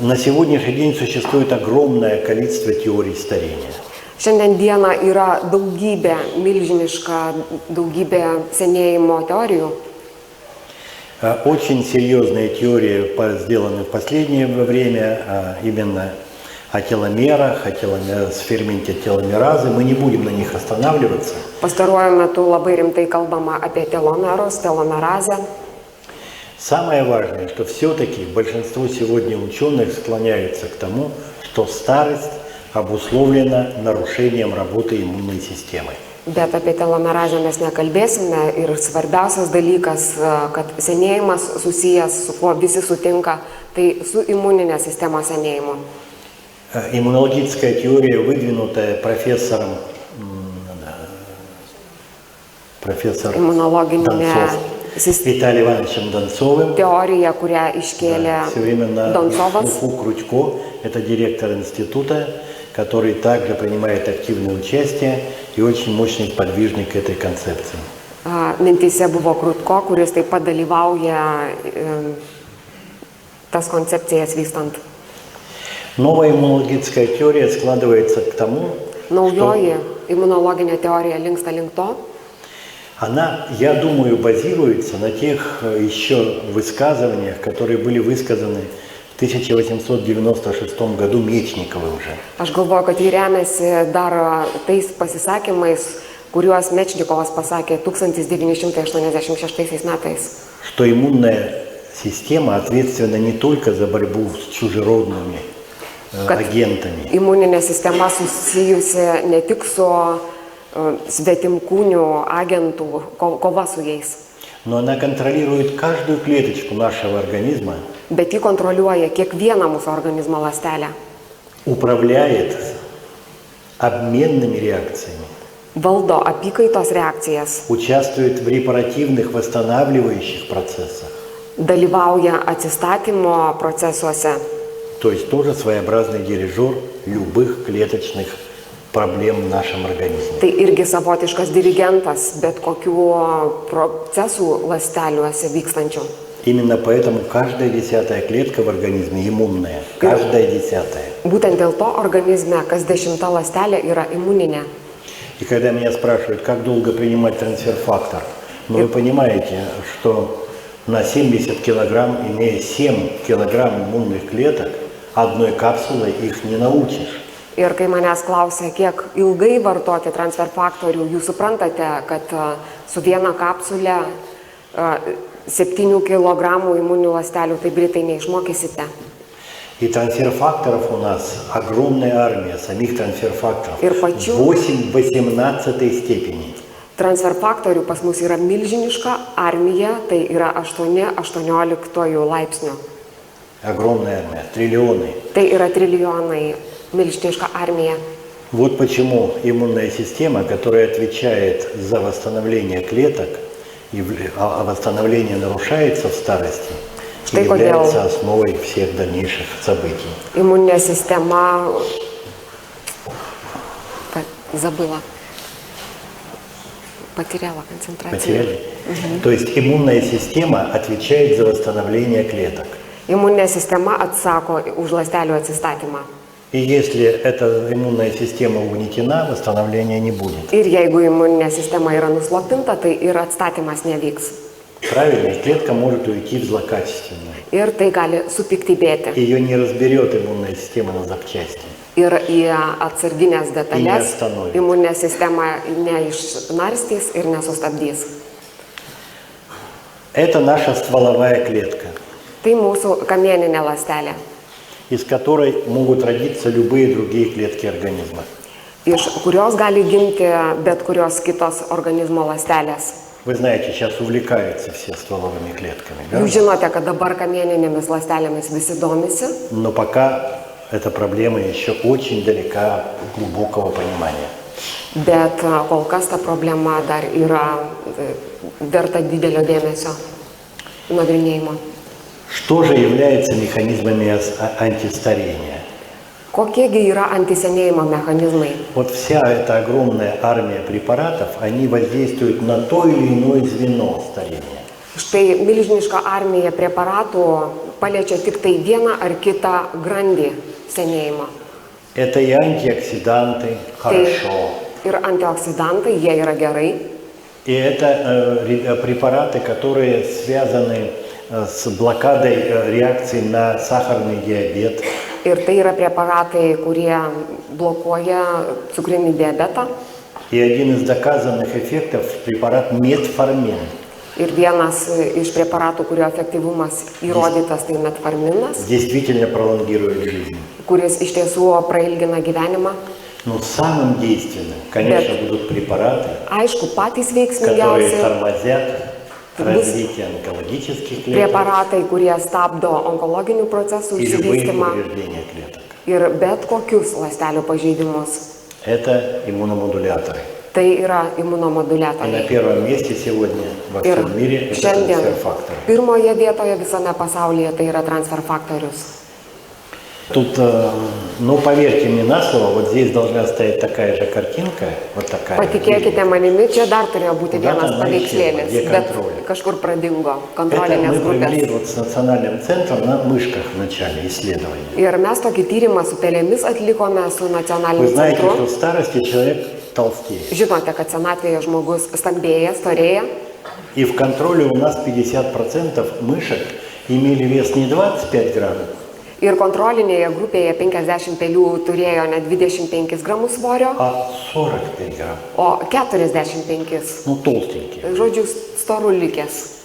На сегодняшний день существует огромное количество теорий старения. Šiandien dieną yra daugybė, milžiniška daugybė senėjimo teorijų. Очень серьезные теории сделаны в последнее время, именно о теломерах, о ферменте теломеразы. Мы не будем на них останавливаться. Pastaruoju metu labai rimtai kalbama apie telomerus, telomerazę. Самое важное, что все-таки большинство сегодня ученых склоняются к тому, что старость обусловлена нарушением работы иммунной системы. Bet apie telomerazę mes nekalbėsime ir svarbiausias dalykas, kad senėjimas susijęs su kuo visi sutinka, tai su imuninės sistemos senėjimu. Иммунологическая теория, выдвинутая профессором Иммунологинė Виталием Ивановичем Донцовым. Teorija, kurią iškėlė Doncovas. Уфу Крутько, это директор института, который также принимает активное участие и очень мощный подвижник этой концепции. Mintyse buvo Krutko, kuris taip pat dalyvauja tas koncepcijas vystant. Новая иммунологическая теория складывается к тому, Naujoji imunologinė teorija linksta link to, она, я думаю, базируется на тех еще высказываниях, которые были высказаны в 1896 году Мечниковым же. aš galvoju, kad jį remiasi dar tais pasisakymais, kuriuos Mečnikovas pasakė 1986 metais. Что иммунная система ответственна не только за борьбу с чужеродными агентами, Imuninė sistema susijusi ne tik su svetimkūnių agentų kova su jais, но она контролирует каждую клеточку нашего организма, bet ji kontroliuoja kiekvieną mūsų organizmo ląstelę, управляет обменными реакциями, valdo apykaitos reakcijas, участвует в репаративных, восстанавливающих процессах. dalyvauja atsistatymo procesuose. То есть тоже своеобразный дирижер любых клеточных проблем в нашем организме. Tai irgi savotiškas dirigentas bet kokių procesų ląsteliuose vykstančių. Именно поэтому каждая 10-я клетка в организме иммунная. Каждая 10-я. Būtent dėl to organizme kas 10 ląstelė yra imuninė. И когда меня спрашивают, как долго принимать трансфер-фактор, ну вы понимаете, что на 70 килограмм, имея 7 килограмм иммунных клеток, одной капсулой их не научишь. Ir kai manęs klausia, kiek ilgai vartoti transfer faktorių, jūs suprantate, kad su viena kapsulė 7 kg imuninių ląstelių taip greitai neišmokysite. И трансфер-факторов у нас огромная армия, самих трансфер-факторов. Ir pačių 8 в 18 степени. transfer faktorių pas mus yra milžiniška armija, tai yra 8-18 laipsnių. Огромная армия, триллионы. Tai yra trilijonai, milžiniška armija. Вот почему иммунная система, которая отвечает за восстановление клеток, а восстановление нарушается в старости, Štai является основой всех дальнейших событий. Imuninė sistema, забыла, потеряла концентрацию. Потеряли? То есть иммунная система отвечает за восстановление клеток. Imuninė sistema atsako už ląstelių atsistatymą. И если эта иммунная система угнетена, восстановления не будет. Ir jeigu imuninė sistema yra nuslopinta, tai ir atstatymas nevyks. Правильно? И клетка может уйти в злокачественную. Ir tai gali supiktybėti. Ее не разберет иммунная система на запчасти. Ir į atsarginės detalės neoстановит. imuninė sistema neišnarstys ir nesustabdys. Это наша стволовая клетка, Tai mūsų kamieninė ląstelė, из которой могут родиться любые другие клетки организма. iš kurios gali gimti bet kurios kitos organizmo ląstelės. Вы знаете, сейчас увлекаются все стволовыми клетками, да? Jūs žinote, kad dabar kamieninėmis ląstelėmis visi domisi, Но пока эта проблема еще очень далека от глубокого понимания. bet kol kas ta problema dar yra verta didelio dėmesio nagrinėjimo. Что же является механизмами антистарения? Kokiegi yra antisenėjimo mechanizmai? Вот вся эта огромная армия препаратов, они воздействуют на то или иное звено старения. Štai milžiniška armija preparatų paliečia tik tai vieną ar kitą grandį senėjimo. Это и антиоксиданты, хорошо. Ir antioksidantai, jie yra gerai. И это препараты, которые связаны с блокадой реакции на сахарный диабет. Ir tai yra preparatai, kurie blokuoja cukrinį diabetą. И один из доказанных эффектов препарат метформин. Ir vienas iš preparatų, kurio efektyvumas įrodytas, tai metforminas, Действительно пролонгирует жизнь. kuris iš tiesų prailgina gyvenimą. Но самым действенным, конечно, будут препараты, Aišku, patys которые veiksmingiausi тормозят развитие онкологических клеток preparatai, kurie stabdo onkologinių procesų и любые išsivystymą повреждения клеток. ir bet kokius ląstelių pažeidimus. Это иммуномодуляторы. Tai yra И на imunomodulatoriai. первом месте сегодня во Ir всем мире это šiandien трансфер-факторы. pirmoje vietoje visame pasaulyje tai yra transfer faktorius. Тут, ну поверьте мне на слово, вот здесь должна стоять такая же картинка, вот такая. Patikėkite manimi, čia dar turėjo būti Kуда vienas она paveikslėlis, исчезла? Где bet контроль? kažkur pradingo Это kontrolinės мы провели grupės. вот с национальным центром на мышках в начале исследования. Ir mes tokį tyrimą su pelėmis atlikome su Вы nacionaliniu знаете, что centru. в старости человек толстеет. Žinote, kad senatvėje žmogus stambėja, storėja. И в контроле у нас 50% мышек имели вес не 25 граммов, Ir kontrolinėje grupėje 50 pelių turėjo ne 25 gramus svorio, а 45 грамм. o 45. Ну, толстенькие. Žodžiu, storulikės.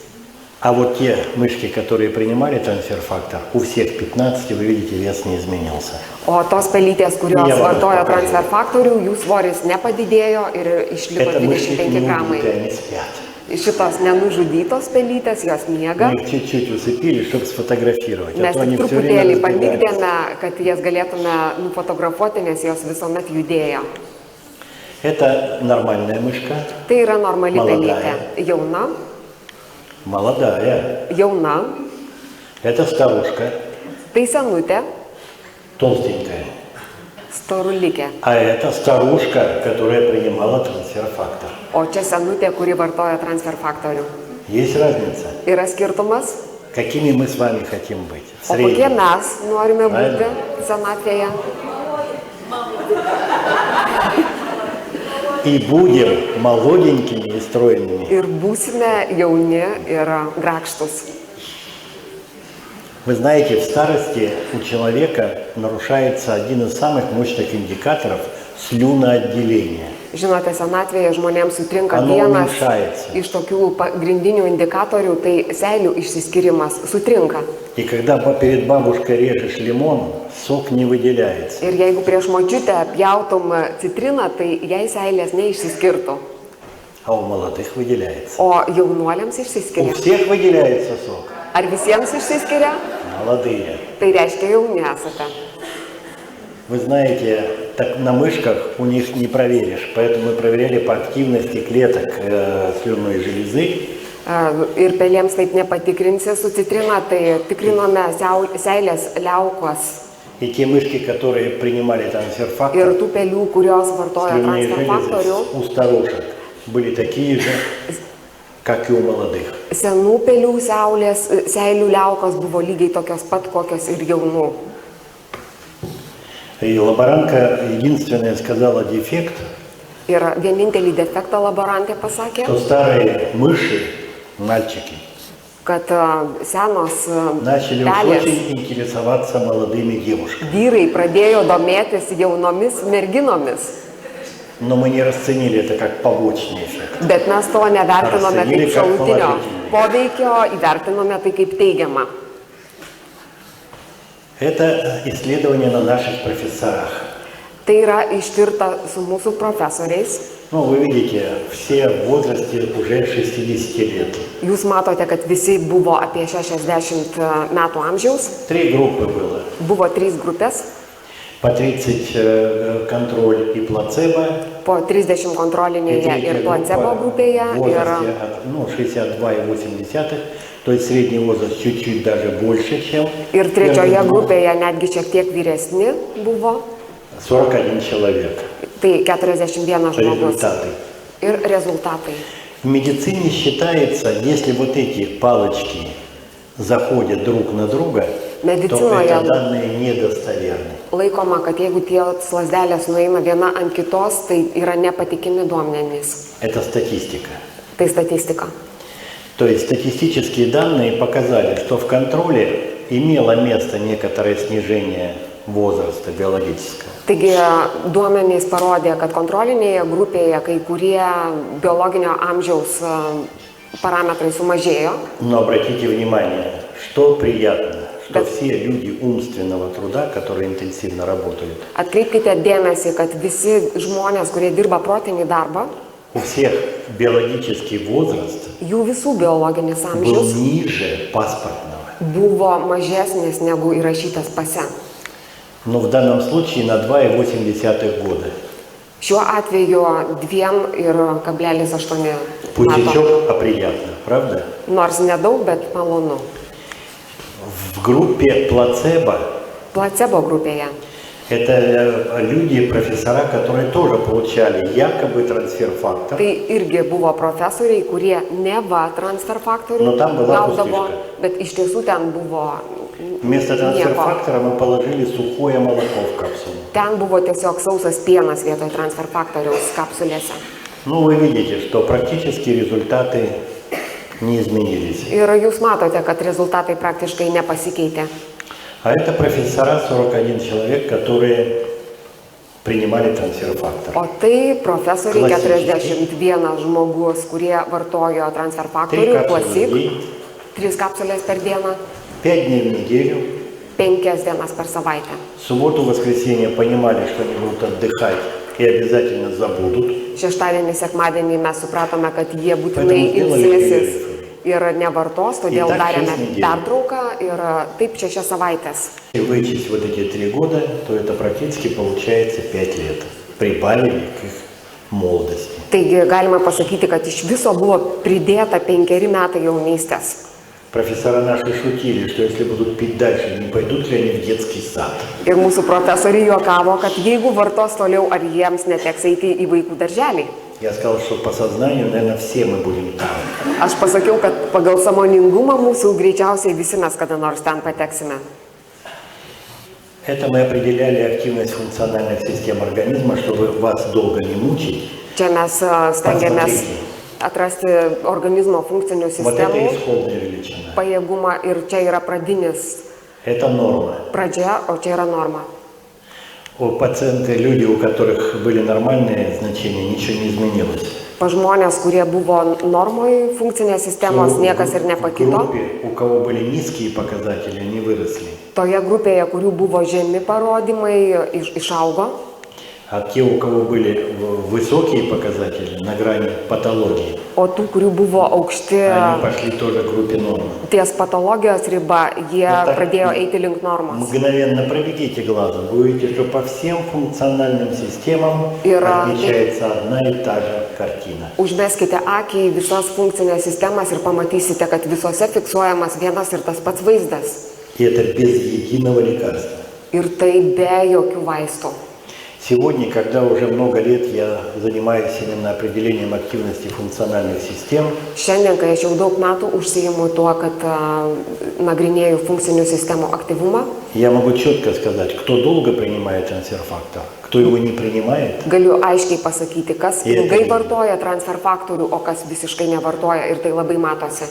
А вот те мышки, которые принимали трансфер-фактор, у всех 15, вы видите, вес не изменился. O tos pelytės, kurios Jie vartoja vartojo pavyzdžiui. transfer faktorių, jų svoris nepadidėjo ir išliko Это мышки 25 не gramai. убиты, они спят. Šitos nenužudytos pelytės, jos miega. Мы их чуть-чуть усыпили, чтобы сфотографировать. Mes А то они tik все время truputėlį разбегаются. pamigdėme, kad jas galėtume nufotografuoti, nes jos visuomet judėjo. Это нормальная мышка, Tai yra normali Молодая. pelytė. Jauna, молодая. jauna, Это старушка, tai senutė, толстенькая. storulikė. А это старушка, которая принимала трансфер-фактор. O čia senutė, kuri vartoja transfer faktorių. Есть разница? Yra skirtumas, Какими мы с вами хотим быть? В o kokie среднем. mes norime būti Правильно. senatvėje. И будем молоденькими и стройными. Ir būsime jauni ir grakštus. Вы знаете, в старости у человека нарушается один из самых мощных индикаторов слюноотделения. Žinote, senatvėje žmonėms sutrinka Ano vienas уменьшается. iš tokių pagrindinių indikatorių, tai seilių išsiskirimas sutrinka. И когда перед бабушкой режешь лимон, сок не выделяется. Ir jeigu prieš močiutę pjautum citriną, tai jai seilės neišsiskirtų, А у молодых выделяется. o jaunuoliams У išsiskiria. всех выделяется сок. Ar visiems išsiskiria? Молодые. Tai reiškia jauni esate. Вы знаете, так на мышках у них не проверишь, поэтому мы проверяли по активности клеток слюнной железы. Ir pelėms taip nepatikrinsi su citrina, tai tikrinome seilės liaukos И те мышки, которые принимали ir трансфер-фактор, tų pelių, kurios vartoja слюнные transfer faktorių. железы у старушек были такие же, как и у молодых. Senų pelių seilių liaukos buvo lygiai tokios pat, kokios ir jaunų. И лаборантка единственное сказала дефект, Ir vienintelį defektą laborantė pasakė, что старые мыши, мальчики, kad senos начали уж pelės очень интересоваться молодыми девушками. vyrai pradėjo domėtis jaunomis merginomis, Но мы не расценили это как побочный эффект. bet mes to nevertinome Arsenėlį kaip kaip šalutinio pavadinimą. poveikio, įvertinome tai kaip teigiamą. Это исследование на наших профессорах. Tai yra ištirta su mūsų profesoriais. Ну, вы видите, все в возрасте уже 60 лет. Jūs matote, kad visi buvo apie 60 metų amžiaus. 3 группы было. Buvo 3 grupės, По 30 контроль и плацебо. po 30 И kontrolinėje третья ir placebo группа grupėje. в возрасте от 62,8, то есть средний возраст чуть-чуть даже больше, чем Ir trečioje первые два. grupėje netgi šiek tiek vyresni buvo. 41 человек. Tai 41 žmogus. Результаты. Ir rezultatai. В медицине считается, если вот эти палочки заходят друг на друга, то Медициноje это данные недостоверны. laikoma, kad jeigu tie lasdelės nueina viena ant kitos, tai yra nepatikimi duomenys. Это статистика. Tai statistika. То есть статистические данные показали, что в контроле имело место некоторое снижение возраста биологического. Taigi duomenys parodė, kad kontrolinėje grupėje kai kurie biologinio amžiaus parametrai sumažėjo. Но обратите внимание, что приятно, что все люди умственного труда, которые интенсивно работают, Atkreipkite dėmesį, kad visi žmonės, kurie dirba protinį darbą, у всех биологический возраст jų visų biologinis был amžius ниже паспортного. buvo mažesnis negu įrašytas pase. Но в данном случае на 2,8 года. Šiuo atveju 2,8 metų. Пустячок, а приятно, правда? Nors nedaug, bet malonu. В группе плацебо Placebo grupėje. это люди, профессора, которые тоже получали якобы трансфер-фактор. Tai irgi buvo profesoriai, kurie neva transfer faktorių Nu, tam byla gaudavo, pustiška. bet iš tiesų ten buvo Вместо nieko. трансфер-фактора мы положили сухое молоко в капсулу. Ten buvo tiesiog sausas pienas vietoj transfer faktoriaus kapsulėse. Ну, вы видите, что практически результаты не изменились. Ir jūs matote, kad rezultatai praktiškai nepasikeitė. А это профессора, 41 человек, которые принимали трансфер-фактор. O tai profesoriai Klasikiški. 41 žmogus, kurie vartojo transfer 3 faktorių, капсулы в klasik, день, 3 kapsulės per dieną, 5 дней в неделю. 5 dienas per savaitę. В субботу, воскресенье понимали, что они будут отдыхать и обязательно забудут. Šeštadienį, sekmadienį mes supratome, kad jie būtinai Paėdami vėl ilsėsis pererifai. ir nevartos, todėl Ir dar darėme 6 nedėlių. pertrauką ir taip 6 savaitės. И вычесть вот эти 3 года, то это практически получается 5 лет. Прибавили к их молодости. Taigi galima pasakyti, kad iš viso buvo pridėta 5 metai jaunystės. Профессора наши шутили, что если будут пить дальше, не пойдут ли они в детский сад. Ir mūsų profesoriai juokavo, kad jeigu vartos toliau, ar jiems neteks eiti į vaikų darželį. Я сказал, что по сознанию, наверное, все мы будем там. Aš pasakiau, kad pagal sąmoningumą mūsų greičiausiai visi mes kada nors ten pateksime. Это мы определяли активность функциональных систем организма, чтобы вас долго не мучить. Čia mes stengiamės atrasti organizmo funkcinių Вот это sistemų исходная величина. pajėgumą ir čia yra pradinis Это норма. pradžia, o čia yra norma. У пациенты, люди, у которых были нормальные значения, ничего не изменилось. Pa žmonės, kurie buvo normoj funkcinės sistemos, niekas ir В nepakito. группе, у кого были низкие показатели, они выросли. Toje grupėje, kurių buvo žemi parodymai, išaugo. А те, у кого были высокие показатели, на грани патологии, O tų, kurių buvo aukšti они пошли тоже к группе нормы. ties patologijos riba, jie так pradėjo eiti link normos. Мгновенно проведите глазом, вы увидите, что по всем функциональным системам отмечается одна и та же картина. Užmeskite akį į visas funkcinės sistemas ir pamatysite, kad visose fiksuojamas vienas ir tas pats vaizdas. И это без единого лекарства. Ir tai be jokių vaistų. Сегодня, когда уже много лет я занимаюсь именно определением активности функциональных систем, Šiandien, kai aš jau daug metų užsiimu tuo, kad nagrinėju funkcinių sistemų aktyvumą, я могу четко сказать, кто долго принимает трансфер-фактор, кто его не принимает. galiu aiškiai pasakyti, kas Ir- ilgai vartoja transfer faktorių, o kas visiškai nevartoja ir tai labai matosi.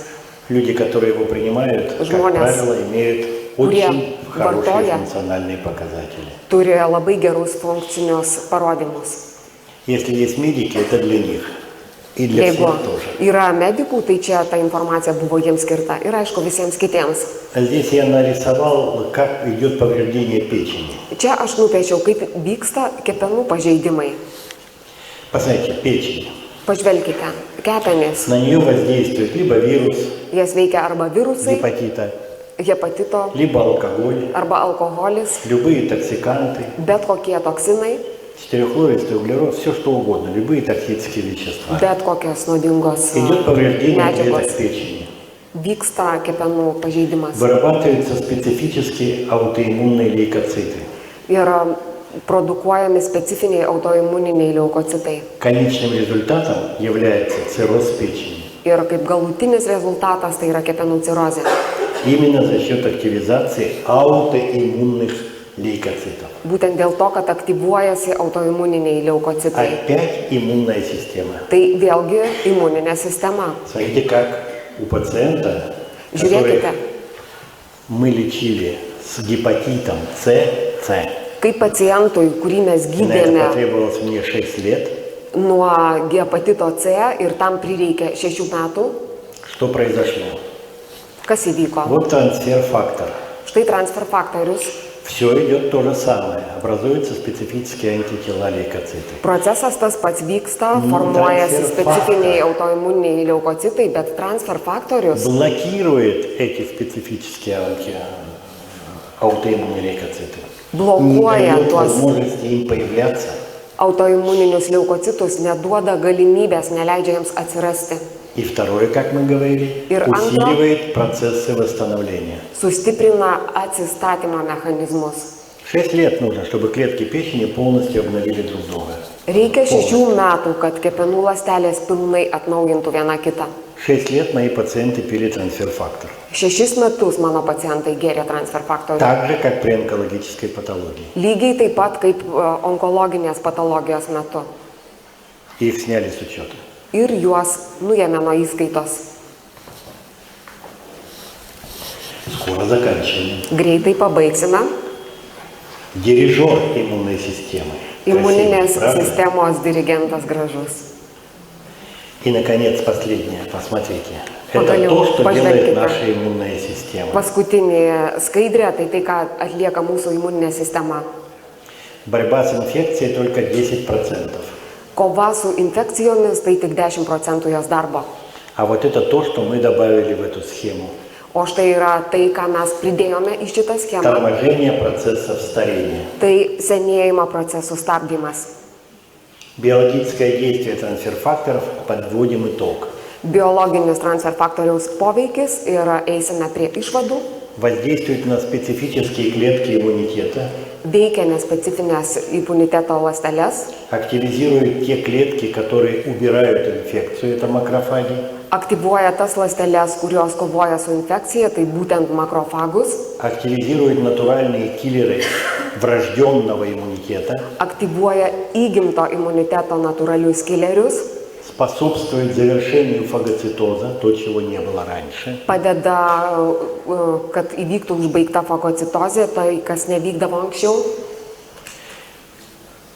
Люди, которые его принимают, как Žmonės, правило, имеют kurie очень хорошие vartoja, функциональные показатели. turi labai gerus funkcinius parodymus. Если есть медики, это для них. И для Jeigu всех тоже. yra medikų, tai čia ta informacija buvo jiems skirta ir aišku visiems kitiems. Здесь я нарисовал, как идет повреждение печени. Čia aš nupiešiau, kaip vyksta kepenų pažeidimai. Посмотрите, печень. Pažvelkite, kepenys, На нее воздействует либо вирус jas veikia arba virusai, гепатита, hepatito, либо алкоголь, arba alkoholis, любые токсиканты, bet kokie toksinai, стереохлористый углерод, все что угодно, любые токсические вещества. bet kokios nuodingos Идет повреждение medžiagos. клеток печени. Vyksta kepenų pažeidimas. Вырабатываются специфические аутоиммунные лейкоциты. Ir produkuojami specifiniai autoimuniniai leukocitai. Конечным результатом является цирроз печени. Ir kaip galutinis rezultatas tai yra kepenų cirozė. Именно за счет активизации аутоиммунных лейкоцитов. Būtent dėl to, kad aktyvuojasi autoimuniniai leukocitai. Опять иммунная система. Tai vėlgi imuninė sistema. Смотрите, как у пациента, Žiūrėkite, который мы лечили с гепатитом С, kaip pacientui, kurį mes на это gydėme потребовалось мне 6 лет, nuo hepatito C ir tam prireikė 6 metų, что произошло? kas įvyko? Вот трансфер-фактор. Štai transfer faktorius. Все идет то же самое. Образуются специфические антитела лейкоциты. Procesas tas pats vyksta, Nu, formuojasi transfer specifiniai factor. autoimuniniai leukocitai, bet transfer faktorius Блокирует эти специфические аутоиммунные лейкоциты. Не blokuoja дает tuos возможности им появляться. autoimuninius leukocitus, neduoda galimybės, neleidžia jiems atsirasti. И второе, как мы говорили, Ir antro- усиливает процессы восстановления. Sustiprina atsistatymo mechanizmus. 6 лет нужно, чтобы клетки печени полностью обновили друг друга. Reikia 6 metų, kad kepenų ląstelės pilnai atnaujintų vieną kitą. 6 лет мои пациенты пили трансфер-фактор. 6 metus mano pacientai gėrė transfer faktorių. Так же, как при онкологической патологии. Lygiai taip pat kaip onkologinės patologijos metu. Их сняли с учета. Ir juos nuėmė nuo įskaitos. Скоро заканчиваем. Greitai pabaigsime. Дирижер иммунной системы. Imuninės Красивый, правда? sistemos dirigentas gražus. И, наконец, последнее. Посмотрите. Это Погоню, то, что делает пожалуйста. наша иммунная система. Paskutinė skaidrė, tai tai, ką atlieka mūsų imuninė sistema. Борьба с инфекцией только 10%. Kova su infekcijomis tai tik 10% jos darbo. А вот это то, что мы добавили в эту схему. O štai yra tai, ką mes pridėjome į šitą schemą. Торможение процессов старения. Tai senėjimo procesų stabdymas. Биологическое действие трансфер-факторов подводим итог. Biologinis transferfaktoriaus poveikis ir eisime prie išvadų. Воздействует на специфические клетки иммунитета, Veikia nespecifinės imuniteto ląsteles, активизирует те клетки, которые убирают инфекцию, это макрофаги, aktyvuoja tas ląsteles, kurios kovoja su infekcija, tai būtent makrofagus, активизирует натуральные киллеры врожденного иммунитета, aktyvuoja įgimto imuniteto natūralius kilerius, способствует завершению фагоцитоза, то, чего не было раньше, padeda, kad įvyktų užbaigta fagocitozė, tai kas nevykdavo anksčiau.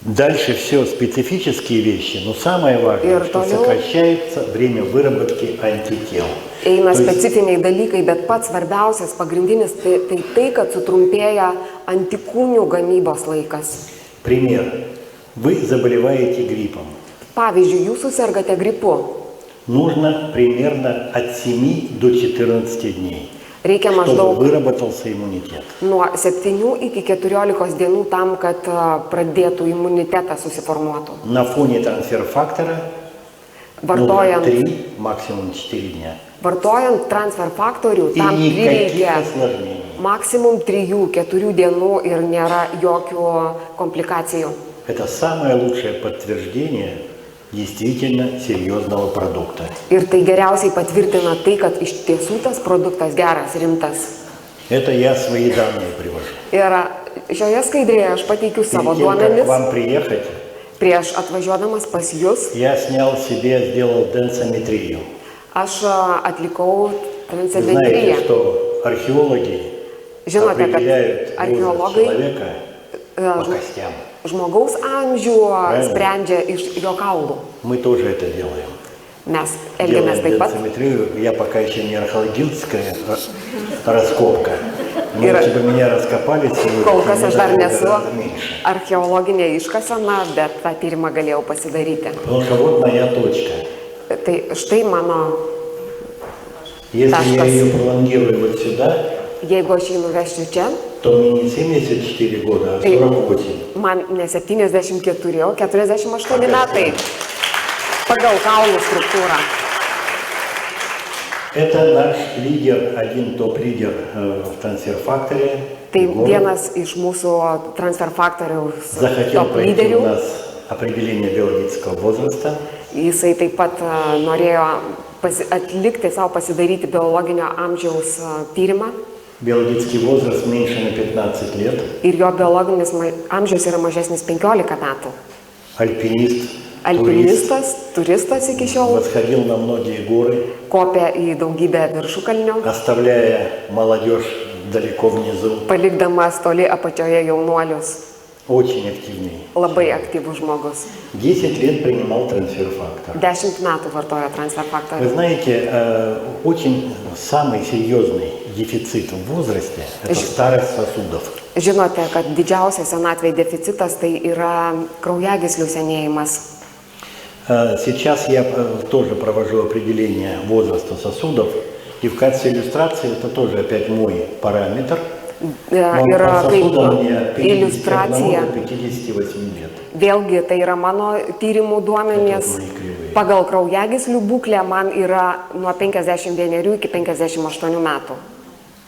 Дальше все специфические вещи, но самое важное, что сокращается время выработки антител. Eina То есть specifiniai dalykai, bet pats svarbiausias, pagrindinis, tai, kad sutrumpėja antikūnių gamybos laikas. пример. Вы заболеваете гриппом. Pavyzdžiui, jūs susirgate gripu. Нужно примерно от 7 до 14 дней, Reikia чтобы maždaug выработался иммунитет. nuo 7 iki 14 dienų tam, kad pradėtų imunitetas susiformuotų. На фоне трансфер-фактора нужно Vartojant, 3, максимум 4 дня. vartojant transfer faktorių, И tam никаких prireikia осложнений. maksimum 3-4 dienų ir nėra jokių komplikacijų. Это самое лучшее подтверждение действительно серьезного продукта. Ir tai geriausiai patvirtina tai, kad iš tiesų tas produktas geras, rimtas. Это я свои данные привожу. Ir šioje skaidrėje aš pateikiu savo Перед тем, как к duomenis. вам приехать, Prieš atvažiuodamas pas jūs, я снял себе, сделал денсометрию. aš atlikau Вы знаете, transemetriją. что археологи Žinote, kad определяют возраст archeologai человека по костям. žmogaus amžių sprendžia iš jo kaulų. Мы тоже это делаем. Mes elgiamės Делаем taip pat. денсометрию. Я пока еще не археологическая раскопка. Но Ir- если бы меня раскопали сегодня, Kol то kas мне aš dar дали бы nesu гораздо меньше. archeologinė iškasena, bet tą tyrimą galėjau pasidaryti. Потому что вот моя точка. Tai štai mano, Если я Ташка. ее пролонгирую вот сюда, jeigu aš jį nuvešiu čia, то мне не 74 года, а 48. man ne 74, o 48 metai pagal kaulų struktūrą. Это наш лидер, один топ-лидер в трансфер-факторе. Tai Егор, vienas iš mūsų transfer faktoriaus захотел top пройти у lyderių. нас определение биологического возраста. Jisai taip pat norėjo atlikti savo pasidaryti biologinio amžiaus tyrimą Биологический возраст меньше на 15 лет. ir jo biologinis amžius yra mažesnis 15 metų. Альпинист, турист, Alpinistas, turistas iki šiol, восходил на многие горы, kopė į daugybę viršukalnių, оставляя молодежь далеко внизу. palikdamas toli apačioje jaunuolius. Очень активный. Labai aktyvus žmogus. 10 лет принимал трансфер-фактор. 10 metų vartojo transfer Вы faktorių. знаете, очень самый серьезный дефицит в возрасте – это старость сосудов. Žinote, kad didžiausias senatvėje deficitas tai yra kraujagyslių senėjimas. Сейчас я тоже провожу определение возраста сосудов, и в качестве иллюстрации это тоже опять мой параметр. Но Ir по kaip сосудам мне 51 iliustracija, до 58 лет. vėlgi tai yra mano tyrimų duomenys. Pagal kraujagyslių būklę man yra nuo 51 iki 58 metų.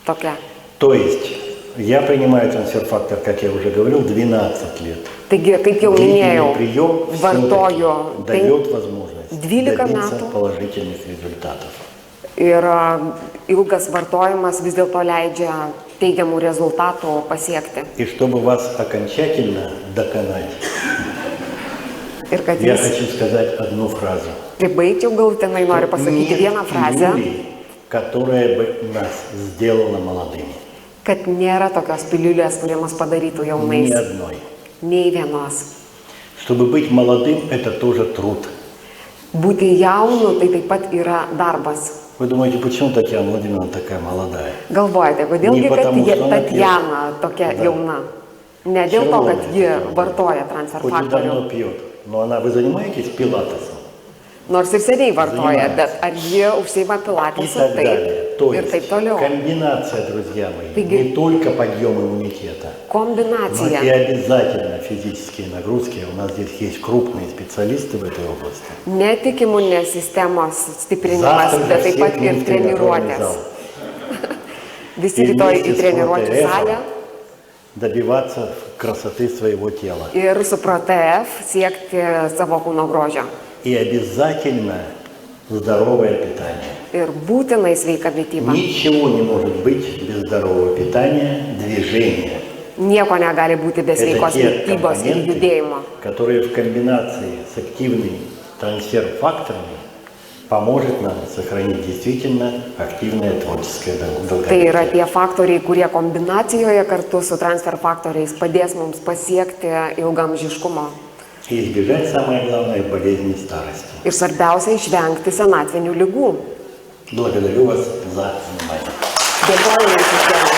Tokia. То есть я принимаю трансфер-фактор, как я уже говорил, 12 лет. Taigi, kaip jau minėjau, Длительный прием vartoju дает возможность 12 добиться metų. положительных результатов. Ir ilgas vartojimas vis dėlto leidžia teigiamų rezultatų pasiekti. И чтобы вас окончательно доконать, Ir kad я jūs хочу сказать одну фразу. pribaigčiau galutinai, noriu pasakyti vieną frazę, пилюли, которая бы нас сделала молодыми. kad nėra tokios piliulės, kurie mus padarytų Ни jaunais. одной. Nei vienos. Чтобы быть молодым, это тоже труд. Būti jaunu tai taip pat yra darbas. Вы думаете, почему Татьяна Владимировна такая молодая? Galvojate, kodėlgi, Ne kad потому, что она Tatjana tokia Да. jauna? Ne dėl to, kad ji vartoja transfer Очень faktorių. давно пьет. Но вы занимаетесь пилатесом? Nors ir seniai vartoja, Занимается. bet ar ji užseima И pilatesu? так Taip. далее. То ir есть taip toliau. комбинация, друзья мои, Таги- не только подъем иммунитета, но Kombinacija. и обязательно физические нагрузки. У нас здесь есть крупные специалисты в этой области. Ne tik imuninės sistemos stiprinimas, Завтра bet же taip pat всех ir в тренажерный treniruotės. зал. Visi Ir rytoj visi į su treniruotčių PTF. salę Добиваться красоты своего тела. ir su ProTF siekti savo kūno grožio. И обязательно здоровое питание. Ir būtinai sveika mytyba. Ничего не может быть без здорового питания, движения. Nieko negali būti be Это sveikos те mytybos ir компоненты, judėjimo. которые в комбинации с активными трансфер-факторами поможет нам сохранить действительно активное творческое Tai yra долголетие. tie faktoriai, kurie kombinacijoje kartu su transfer faktoriais padės mums pasiekti ilgamžiškumo. И избежать, самое главное, болезней старости. Ir svarbiausia išvengti senatvinių lygų. Благодарю вас за внимание. Dėkoju Jums visiems.